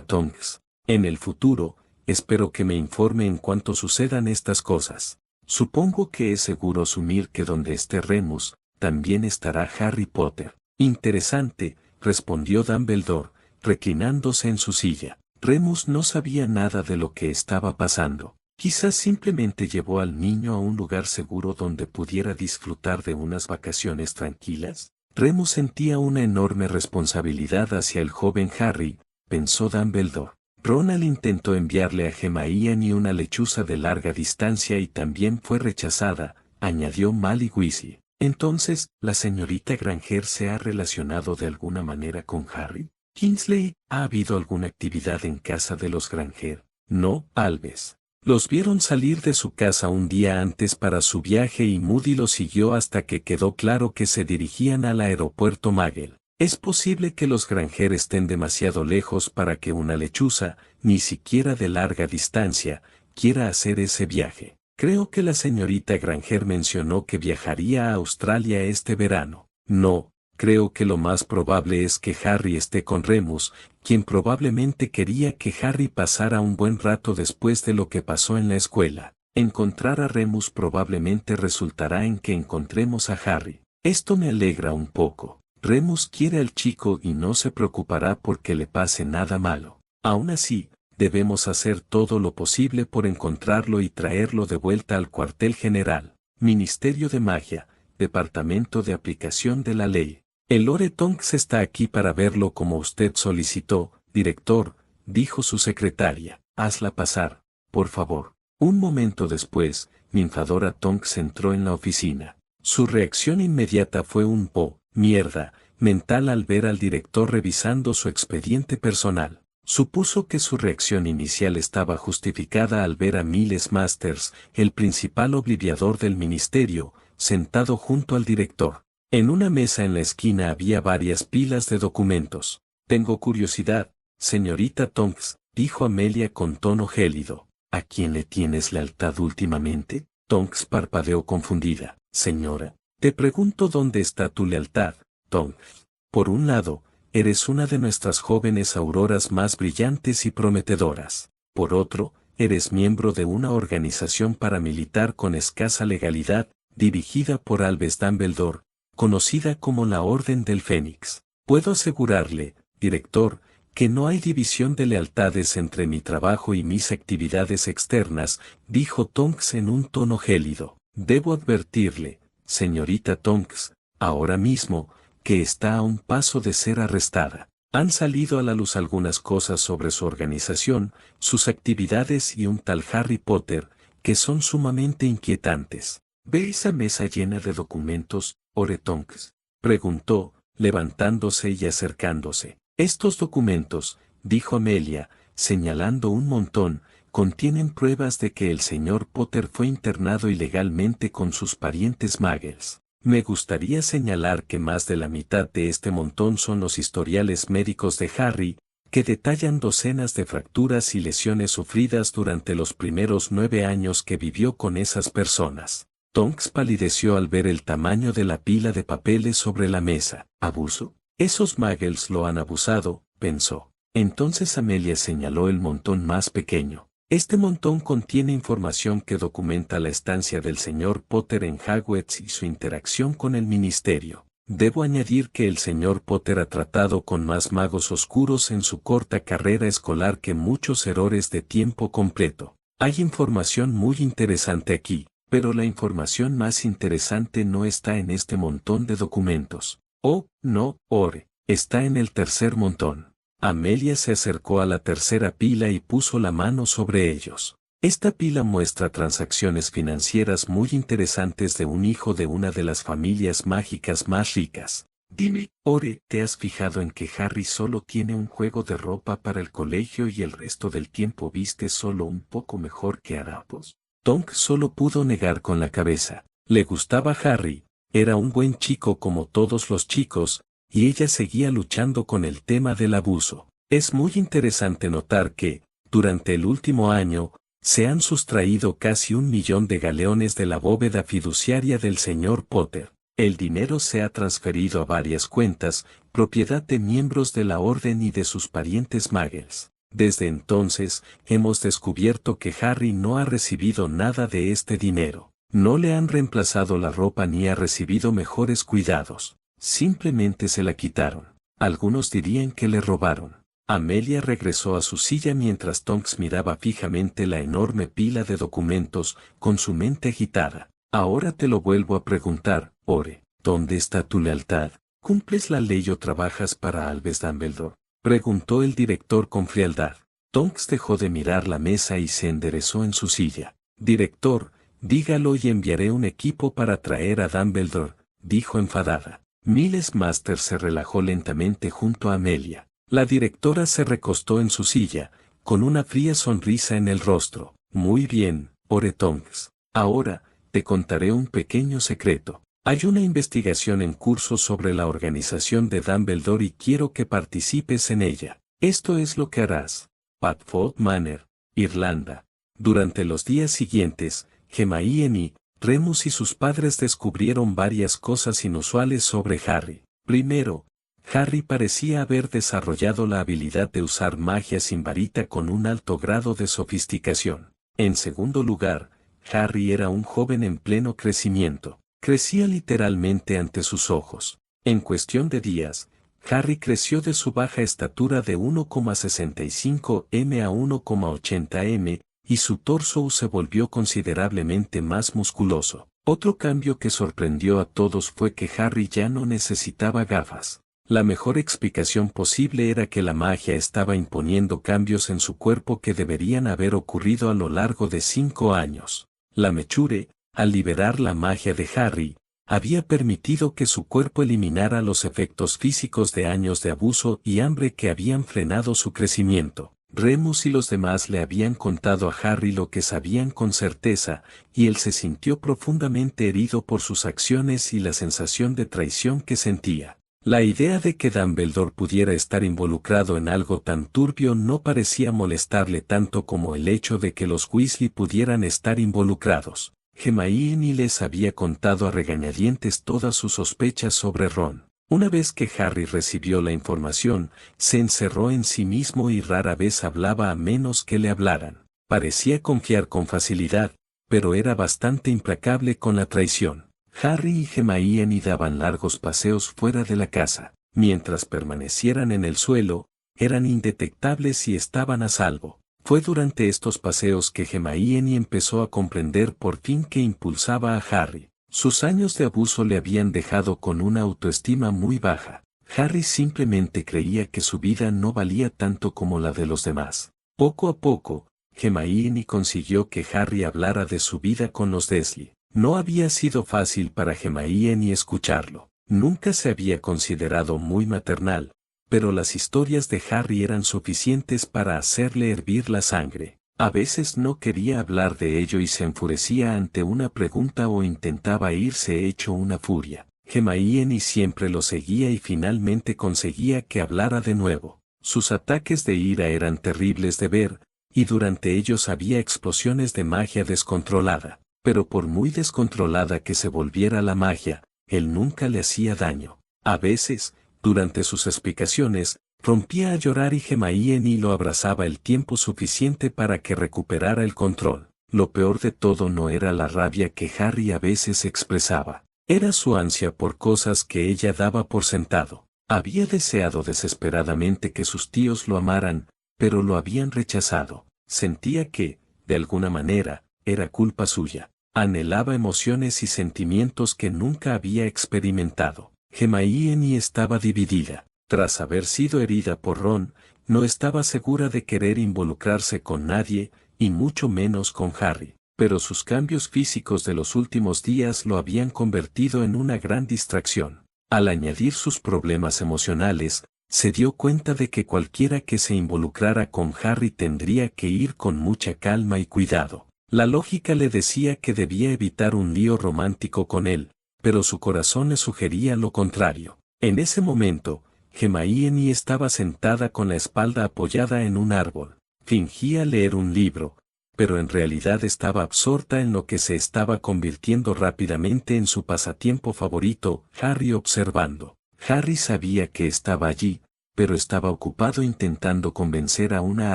Tonks, en el futuro, espero que me informe en cuanto sucedan estas cosas. Supongo que es seguro asumir que donde esté Remus, también estará Harry Potter. Interesante, respondió Dumbledore, reclinándose en su silla. Remus no sabía nada de lo que estaba pasando. Quizás simplemente llevó al niño a un lugar seguro donde pudiera disfrutar de unas vacaciones tranquilas. Remus sentía una enorme responsabilidad hacia el joven Harry, pensó Dumbledore. Ronald intentó enviarle a Hermione una lechuza de larga distancia y también fue rechazada, añadió Molly Weasley. Entonces, ¿la señorita Granger se ha relacionado de alguna manera con Harry? Kingsley, ¿ha habido alguna actividad en casa de los Granger? No, Alves. Los vieron salir de su casa un día antes para su viaje y Moody los siguió hasta que quedó claro que se dirigían al aeropuerto Magel. Es posible que los Granger estén demasiado lejos para que una lechuza, ni siquiera de larga distancia, quiera hacer ese viaje. Creo que la señorita Granger mencionó que viajaría a Australia este verano. No, creo que lo más probable es que Harry esté con Remus, quien probablemente quería que Harry pasara un buen rato después de lo que pasó en la escuela. Encontrar a Remus probablemente resultará en que encontremos a Harry. Esto me alegra un poco. Remus quiere al chico y no se preocupará porque le pase nada malo. Aún así, debemos hacer todo lo posible por encontrarlo y traerlo de vuelta al cuartel general. Ministerio de Magia, Departamento de Aplicación de la Ley. El Lord Tonks está aquí para verlo como usted solicitó, director, dijo su secretaria. Hazla pasar, por favor. Un momento después, Ninfadora Tonks entró en la oficina. Su reacción inmediata fue un mierda mental al ver al director revisando su expediente personal. Supuso que su reacción inicial estaba justificada al ver a Miles Masters, el principal obliviador del ministerio, sentado junto al director. En una mesa en la esquina había varias pilas de documentos. Tengo curiosidad, señorita Tonks, dijo Amelia con tono gélido. ¿A quién le tienes lealtad últimamente? Tonks parpadeó confundida. Señora, te pregunto dónde está tu lealtad, Tonks. Por un lado, eres una de nuestras jóvenes auroras más brillantes y prometedoras. Por otro, eres miembro de una organización paramilitar con escasa legalidad, dirigida por Albus Dumbledore, conocida como la Orden del Fénix. Puedo asegurarle, director, que no hay división de lealtades entre mi trabajo y mis actividades externas, dijo Tonks en un tono gélido. Debo advertirle, señorita Tonks, ahora mismo, que está a un paso de ser arrestada. Han salido a la luz algunas cosas sobre su organización, sus actividades y un tal Harry Potter, que son sumamente inquietantes. ¿Ve esa mesa llena de documentos, Lord Tonks?, preguntó, levantándose y acercándose. Estos documentos, dijo Amelia, señalando un montón, contienen pruebas de que el señor Potter fue internado ilegalmente con sus parientes Muggles. Me gustaría señalar que más de la mitad de este montón son los historiales médicos de Harry, que detallan docenas de fracturas y lesiones sufridas durante los primeros 9 años que vivió con esas personas. Tonks palideció al ver el tamaño de la pila de papeles sobre la mesa. ¿Abuso? Esos Muggles lo han abusado, pensó. Entonces Amelia señaló el montón más pequeño. Este montón contiene información que documenta la estancia del señor Potter en Hogwarts y su interacción con el ministerio. Debo añadir que el señor Potter ha tratado con más magos oscuros en su corta carrera escolar que muchos errores de tiempo completo. Hay información muy interesante aquí, pero la información más interesante no está en este montón de documentos. Oh, no, Ore, está en el tercer montón. Amelia se acercó a la tercera pila y puso la mano sobre ellos. Esta pila muestra transacciones financieras muy interesantes de un hijo de una de las familias mágicas más ricas. Dime, Ore, ¿te has fijado en que Harry solo tiene un juego de ropa para el colegio y el resto del tiempo viste solo un poco mejor que harapos? Tonks solo pudo negar con la cabeza. Le gustaba Harry, era un buen chico como todos los chicos, y ella seguía luchando con el tema del abuso. Es muy interesante notar que, durante el último año, se han sustraído casi 1 millón de galeones de la bóveda fiduciaria del señor Potter. El dinero se ha transferido a varias cuentas, propiedad de miembros de la orden y de sus parientes muggles. Desde entonces, hemos descubierto que Harry no ha recibido nada de este dinero. No le han reemplazado la ropa ni ha recibido mejores cuidados. Simplemente se la quitaron. Algunos dirían que le robaron. Amelia regresó a su silla mientras Tonks miraba fijamente la enorme pila de documentos, con su mente agitada. Ahora te lo vuelvo a preguntar, Ore, ¿dónde está tu lealtad? ¿Cumples la ley o trabajas para Albus Dumbledore? Preguntó el director con frialdad. Tonks dejó de mirar la mesa y se enderezó en su silla. Director, dígalo y enviaré un equipo para traer a Dumbledore, dijo enfadada. Miles Master se relajó lentamente junto a Amelia. La directora se recostó en su silla, con una fría sonrisa en el rostro. Muy bien, Ore Tonks. Ahora, te contaré un pequeño secreto. Hay una investigación en curso sobre la organización de Dumbledore y quiero que participes en ella. Esto es lo que harás. Padfoot Manor, Irlanda. Durante los días siguientes, Hermione, Remus y sus padres descubrieron varias cosas inusuales sobre Harry. Primero, Harry parecía haber desarrollado la habilidad de usar magia sin varita con un alto grado de sofisticación. En segundo lugar, Harry era un joven en pleno crecimiento. Crecía literalmente ante sus ojos. En cuestión de días, Harry creció de su baja estatura de 1,65 m a 1,80 m, y su torso se volvió considerablemente más musculoso. Otro cambio que sorprendió a todos fue que Harry ya no necesitaba gafas. La mejor explicación posible era que la magia estaba imponiendo cambios en su cuerpo que deberían haber ocurrido a lo largo de 5 años. La mechure, al liberar la magia de Harry, había permitido que su cuerpo eliminara los efectos físicos de años de abuso y hambre que habían frenado su crecimiento. Remus y los demás le habían contado a Harry lo que sabían con certeza, y él se sintió profundamente herido por sus acciones y la sensación de traición que sentía. La idea de que Dumbledore pudiera estar involucrado en algo tan turbio no parecía molestarle tanto como el hecho de que los Weasley pudieran estar involucrados. Hermione les había contado a regañadientes todas sus sospechas sobre Ron. Una vez que Harry recibió la información, se encerró en sí mismo y rara vez hablaba a menos que le hablaran. Parecía confiar con facilidad, pero era bastante implacable con la traición. Harry y Hermione daban largos paseos fuera de la casa. Mientras permanecieran en el suelo, eran indetectables y estaban a salvo. Fue durante estos paseos que Hermione empezó a comprender por fin que impulsaba a Harry. Sus años de abuso le habían dejado con una autoestima muy baja. Harry simplemente creía que su vida no valía tanto como la de los demás. Poco a poco, Hermione consiguió que Harry hablara de su vida con los Dursley. No había sido fácil para Hermione escucharlo. Nunca se había considerado muy maternal, pero las historias de Harry eran suficientes para hacerle hervir la sangre. A veces no quería hablar de ello y se enfurecía ante una pregunta o intentaba irse hecho una furia. Hermione siempre lo seguía y finalmente conseguía que hablara de nuevo. Sus ataques de ira eran terribles de ver, y durante ellos había explosiones de magia descontrolada. Pero por muy descontrolada que se volviera la magia, él nunca le hacía daño. A veces, durante sus explicaciones, rompía a llorar y Hermione lo abrazaba el tiempo suficiente para que recuperara el control. Lo peor de todo no era la rabia que Harry a veces expresaba. Era su ansia por cosas que ella daba por sentado. Había deseado desesperadamente que sus tíos lo amaran, pero lo habían rechazado. Sentía que, de alguna manera, era culpa suya. Anhelaba emociones y sentimientos que nunca había experimentado. Hermione estaba dividida. Tras haber sido herida por Ron, no estaba segura de querer involucrarse con nadie, y mucho menos con Harry, pero sus cambios físicos de los últimos días lo habían convertido en una gran distracción. Al añadir sus problemas emocionales, se dio cuenta de que cualquiera que se involucrara con Harry tendría que ir con mucha calma y cuidado. La lógica le decía que debía evitar un lío romántico con él, pero su corazón le sugería lo contrario. En ese momento, Hermione estaba sentada con la espalda apoyada en un árbol. Fingía leer un libro, pero en realidad estaba absorta en lo que se estaba convirtiendo rápidamente en su pasatiempo favorito, Harry observando. Harry sabía que estaba allí, pero estaba ocupado intentando convencer a una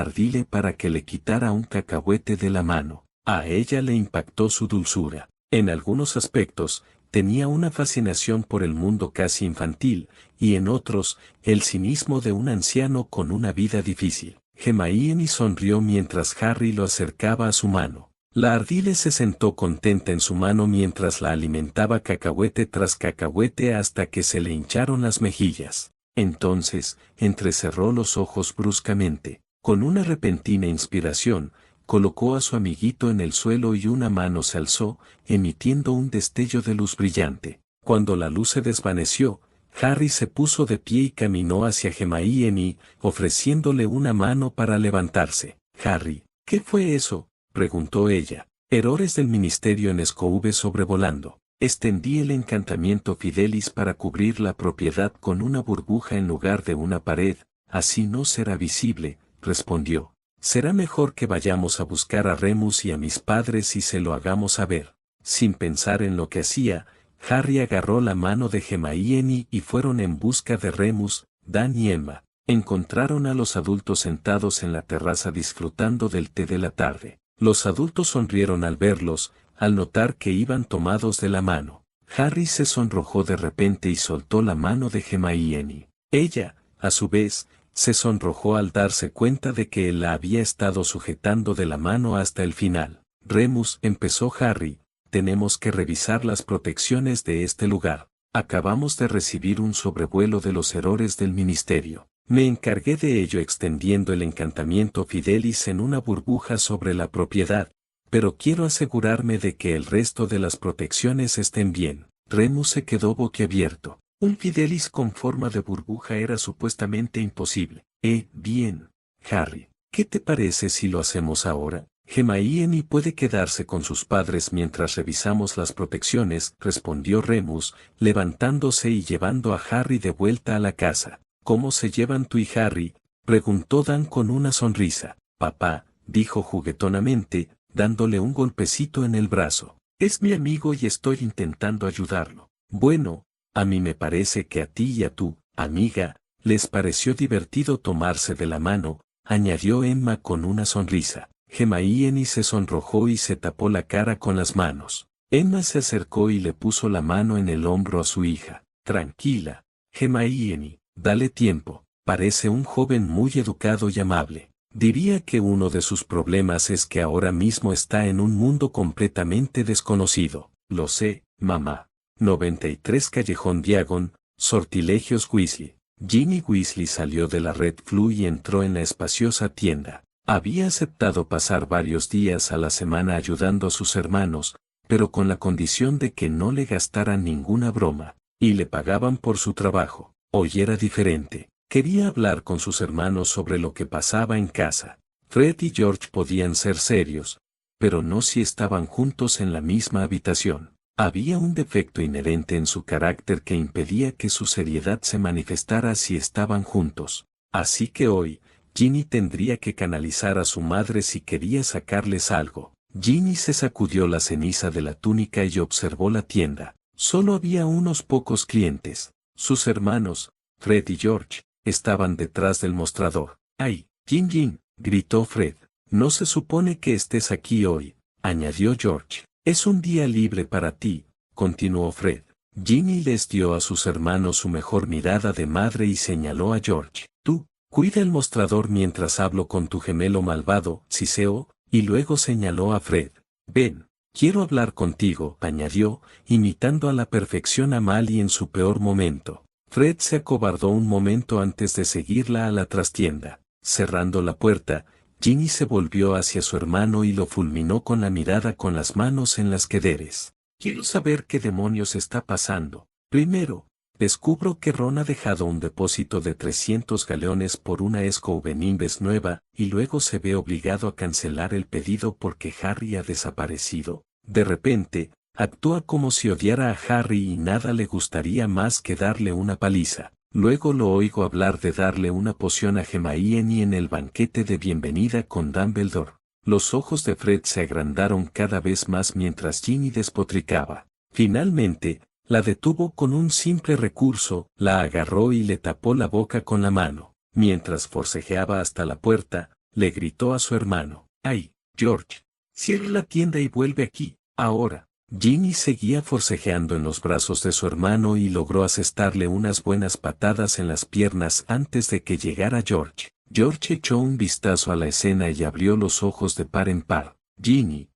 ardile para que le quitara un cacahuete de la mano. A ella le impactó su dulzura. En algunos aspectos, tenía una fascinación por el mundo casi infantil, y en otros, el cinismo de un anciano con una vida difícil. Hermione sonrió mientras Harry lo acercaba a su mano. La ardile se sentó contenta en su mano mientras la alimentaba cacahuete tras cacahuete hasta que se le hincharon las mejillas. Entonces, entrecerró los ojos bruscamente. Con una repentina inspiración, colocó a su amiguito en el suelo y una mano se alzó, emitiendo un destello de luz brillante. Cuando la luz se desvaneció, Harry se puso de pie y caminó hacia Hermione, ofreciéndole una mano para levantarse. «Harry, ¿qué fue eso?», preguntó ella. «Errores del ministerio en Scoobe sobrevolando. Extendí el encantamiento Fidelis para cubrir la propiedad con una burbuja en lugar de una pared, así no será visible», respondió. «Será mejor que vayamos a buscar a Remus y a mis padres y se lo hagamos saber». Sin pensar en lo que hacía, Harry agarró la mano de Hermione y fueron en busca de Remus, Dan y Emma. Encontraron a los adultos sentados en la terraza disfrutando del té de la tarde. Los adultos sonrieron al verlos, al notar que iban tomados de la mano. Harry se sonrojó de repente y soltó la mano de Hermione. Ella, a su vez, se sonrojó al darse cuenta de que él la había estado sujetando de la mano hasta el final. «Remus», empezó Harry, «tenemos que revisar las protecciones de este lugar. Acabamos de recibir un sobrevuelo de los errores del ministerio. Me encargué de ello extendiendo el encantamiento Fidelis en una burbuja sobre la propiedad, pero quiero asegurarme de que el resto de las protecciones estén bien». Remus se quedó boquiabierto. Un Fidelis con forma de burbuja era supuestamente imposible. Bien, Harry, ¿qué te parece si lo hacemos ahora? «Hermione puede quedarse con sus padres mientras revisamos las protecciones», respondió Remus, levantándose y llevando a Harry de vuelta a la casa. «¿Cómo se llevan tú y Harry?», preguntó Dan con una sonrisa. «Papá», dijo juguetonamente, dándole un golpecito en el brazo. «Es mi amigo y estoy intentando ayudarlo». «Bueno, a mí me parece que a ti y a tu amiga les pareció divertido tomarse de la mano», añadió Emma con una sonrisa. Hermione se sonrojó y se tapó la cara con las manos. Emma se acercó y le puso la mano en el hombro a su hija. «Tranquila, Hermione, dale tiempo, parece un joven muy educado y amable. Diría que uno de sus problemas es que ahora mismo está en un mundo completamente desconocido». «Lo sé, mamá». 93 Callejón Diagon, Sortilegios Weasley. Ginny Weasley salió de la Red Flue y entró en la espaciosa tienda. Había aceptado pasar varios días a la semana ayudando a sus hermanos, pero con la condición de que no le gastaran ninguna broma, y le pagaban por su trabajo. Hoy era diferente. Quería hablar con sus hermanos sobre lo que pasaba en casa. Fred y George podían ser serios, pero no si estaban juntos en la misma habitación. Había un defecto inherente en su carácter que impedía que su seriedad se manifestara si estaban juntos. Así que hoy, Ginny tendría que canalizar a su madre si quería sacarles algo. Ginny se sacudió la ceniza de la túnica y observó la tienda. Solo había unos pocos clientes. Sus hermanos, Fred y George, estaban detrás del mostrador. «¡Ay, Gin!», gritó Fred. «No se supone que estés aquí hoy», añadió George. «Es un día libre para ti», continuó Fred. Ginny les dio a sus hermanos su mejor mirada de madre y señaló a George. «Tú, cuida el mostrador mientras hablo con tu gemelo malvado, Siseo», y luego señaló a Fred. «Ven, quiero hablar contigo», añadió, imitando a la perfección a Mally en su peor momento. Fred se acobardó un momento antes de seguirla a la trastienda. Cerrando la puerta, Ginny se volvió hacia su hermano y lo fulminó con la mirada con las manos en las quederes. Quiero saber qué demonios está pasando. Primero, descubro que Ron ha dejado un depósito de 300 galeones por una Escove Nimbes nueva, y luego se ve obligado a cancelar el pedido porque Harry ha desaparecido. De repente, actúa como si odiara a Harry y nada le gustaría más que darle una paliza. Luego lo oigo hablar de darle una poción a Hermione en el banquete de bienvenida con Dumbledore. Los ojos de Fred se agrandaron cada vez más mientras Ginny despotricaba. Finalmente, la detuvo con un simple recurso, la agarró y le tapó la boca con la mano. Mientras forcejeaba hasta la puerta, le gritó a su hermano: «¡Ay, George! Cierra la tienda y vuelve aquí, ahora». Ginny seguía forcejeando en los brazos de su hermano y logró asestarle unas buenas patadas en las piernas antes de que llegara George. George echó un vistazo a la escena y abrió los ojos de par en par. «Ginny,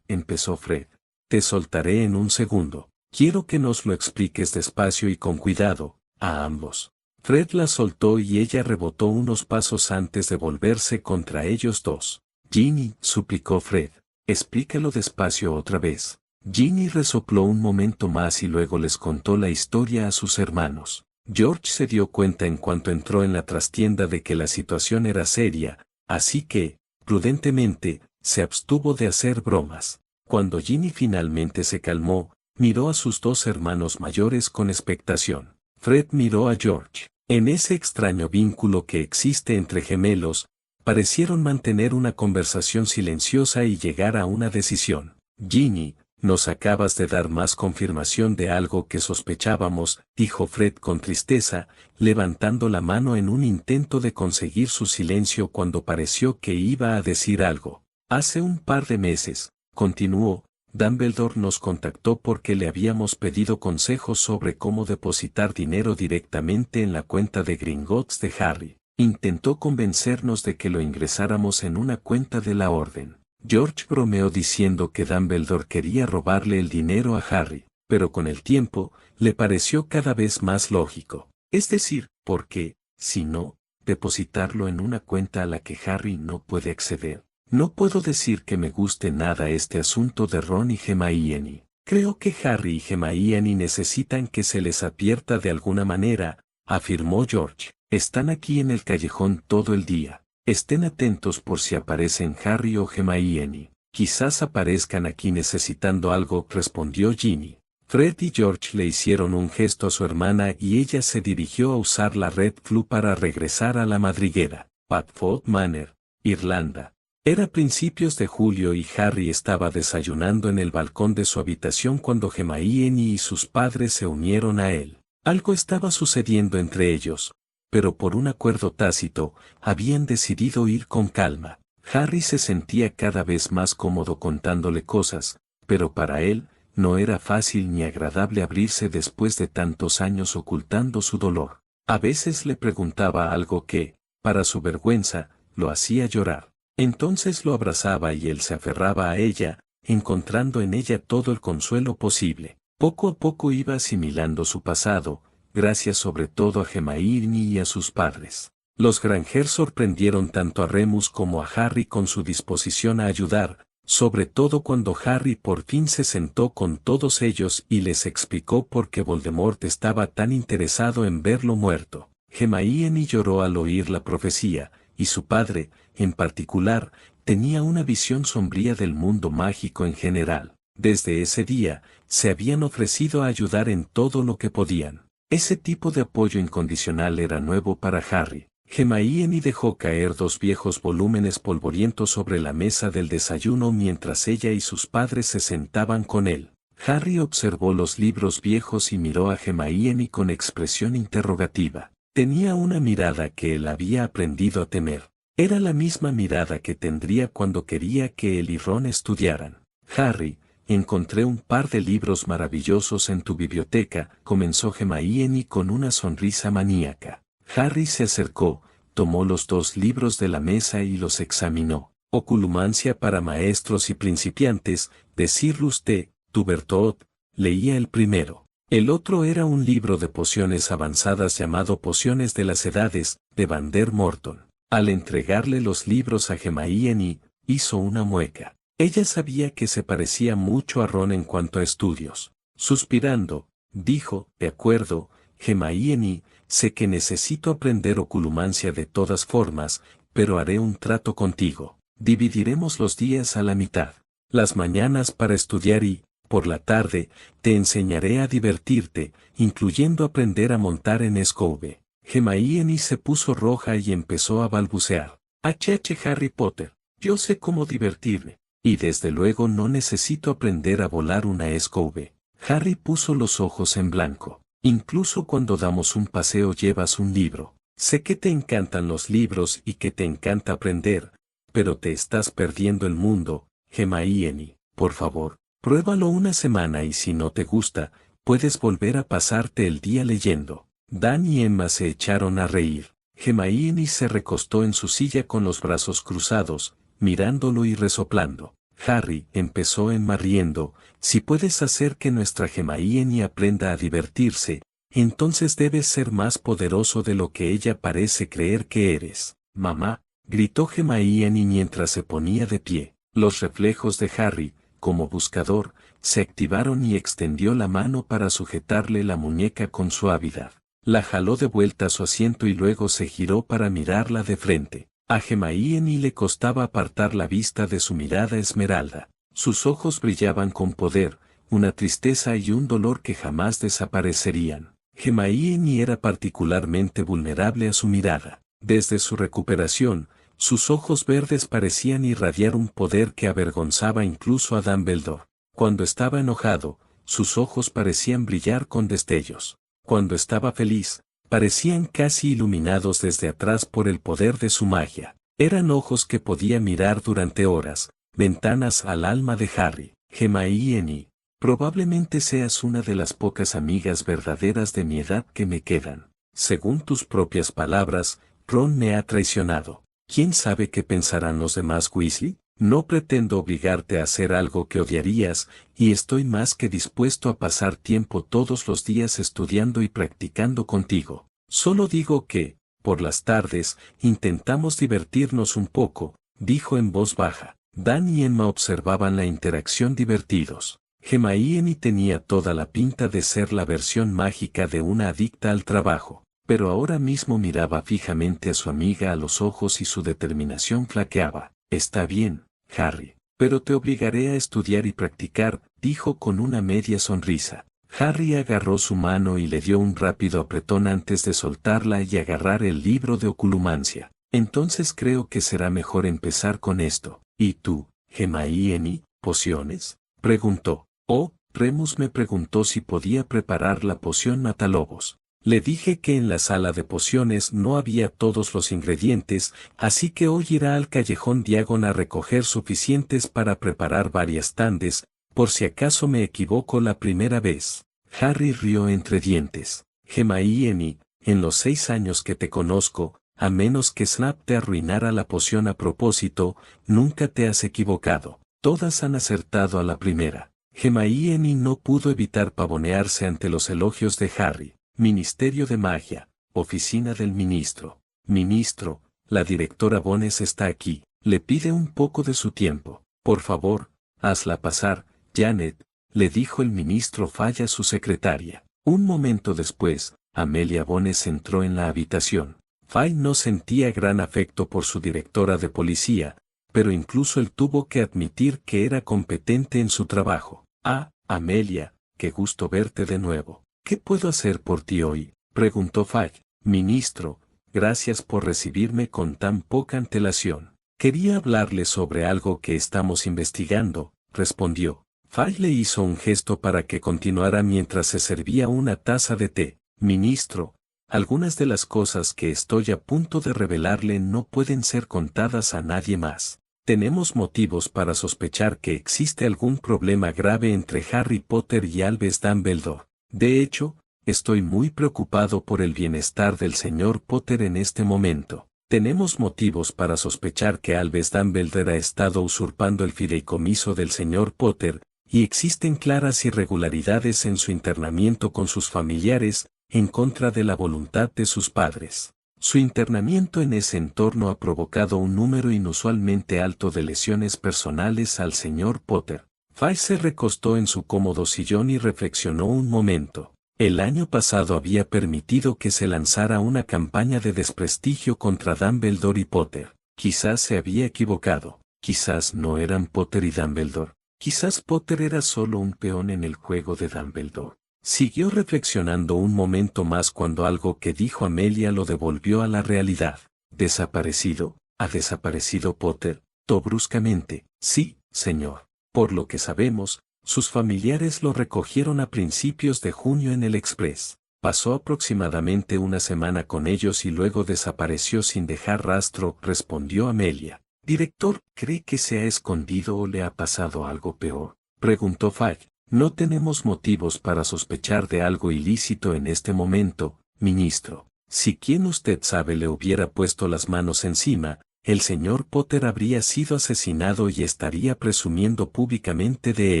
empezó Fred. «Te soltaré en un segundo. Quiero que nos lo expliques despacio y con cuidado, a ambos». Fred la soltó y ella rebotó unos pasos antes de volverse contra ellos dos. «Ginny», suplicó Fred, «explícalo despacio otra vez». Ginny resopló un momento más y luego les contó la historia a sus hermanos. George se dio cuenta en cuanto entró en la trastienda de que la situación era seria, así que, prudentemente, se abstuvo de hacer bromas. Cuando Ginny finalmente se calmó, miró a sus dos hermanos mayores con expectación. Fred miró a George. En ese extraño vínculo que existe entre gemelos, parecieron mantener una conversación silenciosa y llegar a una decisión. «Ginny, nos acabas de dar más confirmación de algo que sospechábamos», dijo Fred con tristeza, levantando la mano en un intento de conseguir su silencio cuando pareció que iba a decir algo. «Hace un par de meses», continuó, «Dumbledore nos contactó porque le habíamos pedido consejos sobre cómo depositar dinero directamente en la cuenta de Gringotts de Harry. Intentó convencernos de que lo ingresáramos en una cuenta de la Orden». George bromeó diciendo que Dumbledore quería robarle el dinero a Harry, pero con el tiempo, le pareció cada vez más lógico. Es decir, ¿por qué, si no, depositarlo en una cuenta a la que Harry no puede acceder? No puedo decir que me guste nada este asunto de Ron y Hermione. Creo que Harry y Hermione necesitan que se les advierta de alguna manera, afirmó George. Están aquí en el callejón todo el día. Estén atentos por si aparecen Harry o Hermione. Quizás aparezcan aquí necesitando algo, respondió Ginny. Fred y George le hicieron un gesto a su hermana y ella se dirigió a usar la Red Flu para regresar a la madriguera. Padfoot Manor, Irlanda. Era principios de julio y Harry estaba desayunando en el balcón de su habitación cuando Hermione y sus padres se unieron a él. Algo estaba sucediendo entre ellos, pero por un acuerdo tácito, habían decidido ir con calma. Harry se sentía cada vez más cómodo contándole cosas, pero para él, no era fácil ni agradable abrirse después de tantos años ocultando su dolor. A veces le preguntaba algo que, para su vergüenza, lo hacía llorar. Entonces lo abrazaba y él se aferraba a ella, encontrando en ella todo el consuelo posible. Poco a poco iba asimilando su pasado, gracias sobre todo a Hermione y a sus padres. Los Granger sorprendieron tanto a Remus como a Harry con su disposición a ayudar, sobre todo cuando Harry por fin se sentó con todos ellos y les explicó por qué Voldemort estaba tan interesado en verlo muerto. Hermione lloró al oír la profecía, y su padre, en particular, tenía una visión sombría del mundo mágico en general. Desde ese día, se habían ofrecido a ayudar en todo lo que podían. Ese tipo de apoyo incondicional era nuevo para Harry. Hermione dejó caer 2 viejos volúmenes polvorientos sobre la mesa del desayuno mientras ella y sus padres se sentaban con él. Harry observó los libros viejos y miró a Hermione con expresión interrogativa. Tenía una mirada que él había aprendido a temer. Era la misma mirada que tendría cuando quería que él y Ron estudiaran. «Harry, encontré un par de libros maravillosos en tu biblioteca», comenzó Hermione con una sonrisa maníaca. Harry se acercó, tomó los 2 libros de la mesa y los examinó. «Oculomancia para maestros y principiantes», de Sir Rusté Tubertot, leía el primero. El otro era un libro de pociones avanzadas llamado Pociones de las Edades, de Vander Morton. Al entregarle los libros a Hermione, hizo una mueca. Ella sabía que se parecía mucho a Ron en cuanto a estudios. Suspirando, dijo, de acuerdo, Hermione, sé que necesito aprender oculomancia de todas formas, pero haré un trato contigo. Dividiremos los días a la mitad. Las mañanas para estudiar y, por la tarde, te enseñaré a divertirte, incluyendo aprender a montar en Scooby. Hermione se puso roja y empezó a balbucear. Harry Potter, yo sé cómo divertirme. Y desde luego no necesito aprender a volar una Scooby. Harry puso los ojos en blanco. Incluso cuando damos un paseo llevas un libro. Sé que te encantan los libros y que te encanta aprender, pero te estás perdiendo el mundo, Hermione. Por favor, pruébalo una semana y si no te gusta, puedes volver a pasarte el día leyendo. Dan y Emma se echaron a reír. Hermione se recostó en su silla con los brazos cruzados, mirándolo y resoplando. Harry, empezó Emma riendo, si puedes hacer que nuestra Hermione aprenda a divertirse, entonces debes ser más poderoso de lo que ella parece creer que eres. Mamá, gritó Hermione mientras se ponía de pie. Los reflejos de Harry, como buscador, se activaron y extendió la mano para sujetarle la muñeca con suavidad. La jaló de vuelta a su asiento y luego se giró para mirarla de frente. A Hermione le costaba apartar la vista de su mirada esmeralda. Sus ojos brillaban con poder, una tristeza y un dolor que jamás desaparecerían. Hermione era particularmente vulnerable a su mirada. Desde su recuperación, sus ojos verdes parecían irradiar un poder que avergonzaba incluso a Dumbledore. Cuando estaba enojado, sus ojos parecían brillar con destellos. Cuando estaba feliz, parecían casi iluminados desde atrás por el poder de su magia. Eran ojos que podía mirar durante horas, ventanas al alma de Harry. Hermione, probablemente seas una de las pocas amigas verdaderas de mi edad que me quedan. Según tus propias palabras, Ron me ha traicionado. ¿Quién sabe qué pensarán los demás, Weasley? No pretendo obligarte a hacer algo que odiarías, y estoy más que dispuesto a pasar tiempo todos los días estudiando y practicando contigo. Solo digo que, por las tardes, intentamos divertirnos un poco, dijo en voz baja. Dan y Emma observaban la interacción divertidos. Hermione tenía toda la pinta de ser la versión mágica de una adicta al trabajo, pero ahora mismo miraba fijamente a su amiga a los ojos y su determinación flaqueaba. Está bien, Harry, pero te obligaré a estudiar y practicar, dijo con una media sonrisa. Harry agarró su mano y le dio un rápido apretón antes de soltarla y agarrar el libro de oculomancia. Entonces creo que será mejor empezar con esto. ¿Y tú, Hermione, pociones? Preguntó. Oh, Remus me preguntó si podía preparar la poción matalobos. Le dije que en la sala de pociones no había todos los ingredientes, así que hoy irá al callejón Diagon a recoger suficientes para preparar varias tandes, por si acaso me equivoco la primera vez. Harry rió entre dientes. Hermione, en los 6 años que te conozco, a menos que Snap te arruinara la poción a propósito, nunca te has equivocado. Todas han acertado a la primera. Hermione no pudo evitar pavonearse ante los elogios de Harry. Ministerio de Magia, Oficina del Ministro. Ministro, la directora Bones está aquí. Le pide un poco de su tiempo. Por favor, hazla pasar, Janet, le dijo el ministro Falla a su secretaria. Un momento después, Amelia Bones entró en la habitación. Fay no sentía gran afecto por su directora de policía, pero incluso él tuvo que admitir que era competente en su trabajo. Ah, Amelia, qué gusto verte de nuevo. ¿Qué puedo hacer por ti hoy?, preguntó Fay. Ministro, gracias por recibirme con tan poca antelación. Quería hablarle sobre algo que estamos investigando, respondió. Fay le hizo un gesto para que continuara mientras se servía una taza de té. Ministro, algunas de las cosas que estoy a punto de revelarle no pueden ser contadas a nadie más. Tenemos motivos para sospechar que existe algún problema grave entre Harry Potter y Albus Dumbledore. De hecho, estoy muy preocupado por el bienestar del señor Potter en este momento. Tenemos motivos para sospechar que Albus Dumbledore ha estado usurpando el fideicomiso del señor Potter, y existen claras irregularidades en su internamiento con sus familiares, en contra de la voluntad de sus padres. Su internamiento en ese entorno ha provocado un número inusualmente alto de lesiones personales al señor Potter. Fudge se recostó en su cómodo sillón y reflexionó un momento. El año pasado había permitido que se lanzara una campaña de desprestigio contra Dumbledore y Potter. Quizás se había equivocado. Quizás no eran Potter y Dumbledore. Quizás Potter era solo un peón en el juego de Dumbledore. Siguió reflexionando un momento más cuando algo que dijo Amelia lo devolvió a la realidad. ¿Desaparecido? ¿Ha desaparecido Potter? Tó bruscamente. Sí, señor. Por lo que sabemos, sus familiares lo recogieron a principios de junio en el Express. Pasó aproximadamente una semana con ellos y luego desapareció sin dejar rastro, respondió Amelia. Director, ¿cree que se ha escondido o le ha pasado algo peor? Preguntó Fudge. No tenemos motivos para sospechar de algo ilícito en este momento, ministro. Si quien usted sabe le hubiera puesto las manos encima, el señor Potter habría sido asesinado y estaría presumiendo públicamente de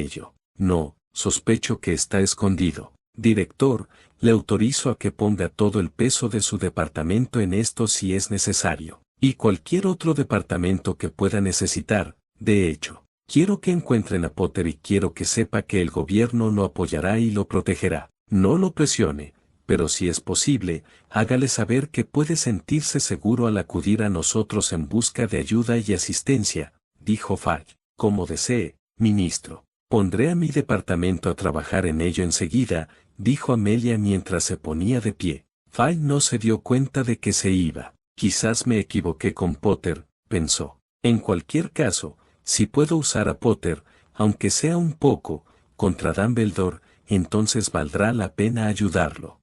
ello. No, sospecho que está escondido. Director, le autorizo a que ponga todo el peso de su departamento en esto si es necesario, y cualquier otro departamento que pueda necesitar, de hecho. Quiero que encuentren a Potter y quiero que sepa que el gobierno lo apoyará y lo protegerá. No lo presione, pero si es posible, hágale saber que puede sentirse seguro al acudir a nosotros en busca de ayuda y asistencia, dijo Fudge. Como desee, ministro. Pondré a mi departamento a trabajar en ello enseguida, dijo Amelia mientras se ponía de pie. Fudge no se dio cuenta de que se iba. Quizás me equivoqué con Potter, pensó. En cualquier caso, si puedo usar a Potter, aunque sea un poco, contra Dumbledore, entonces valdrá la pena ayudarlo.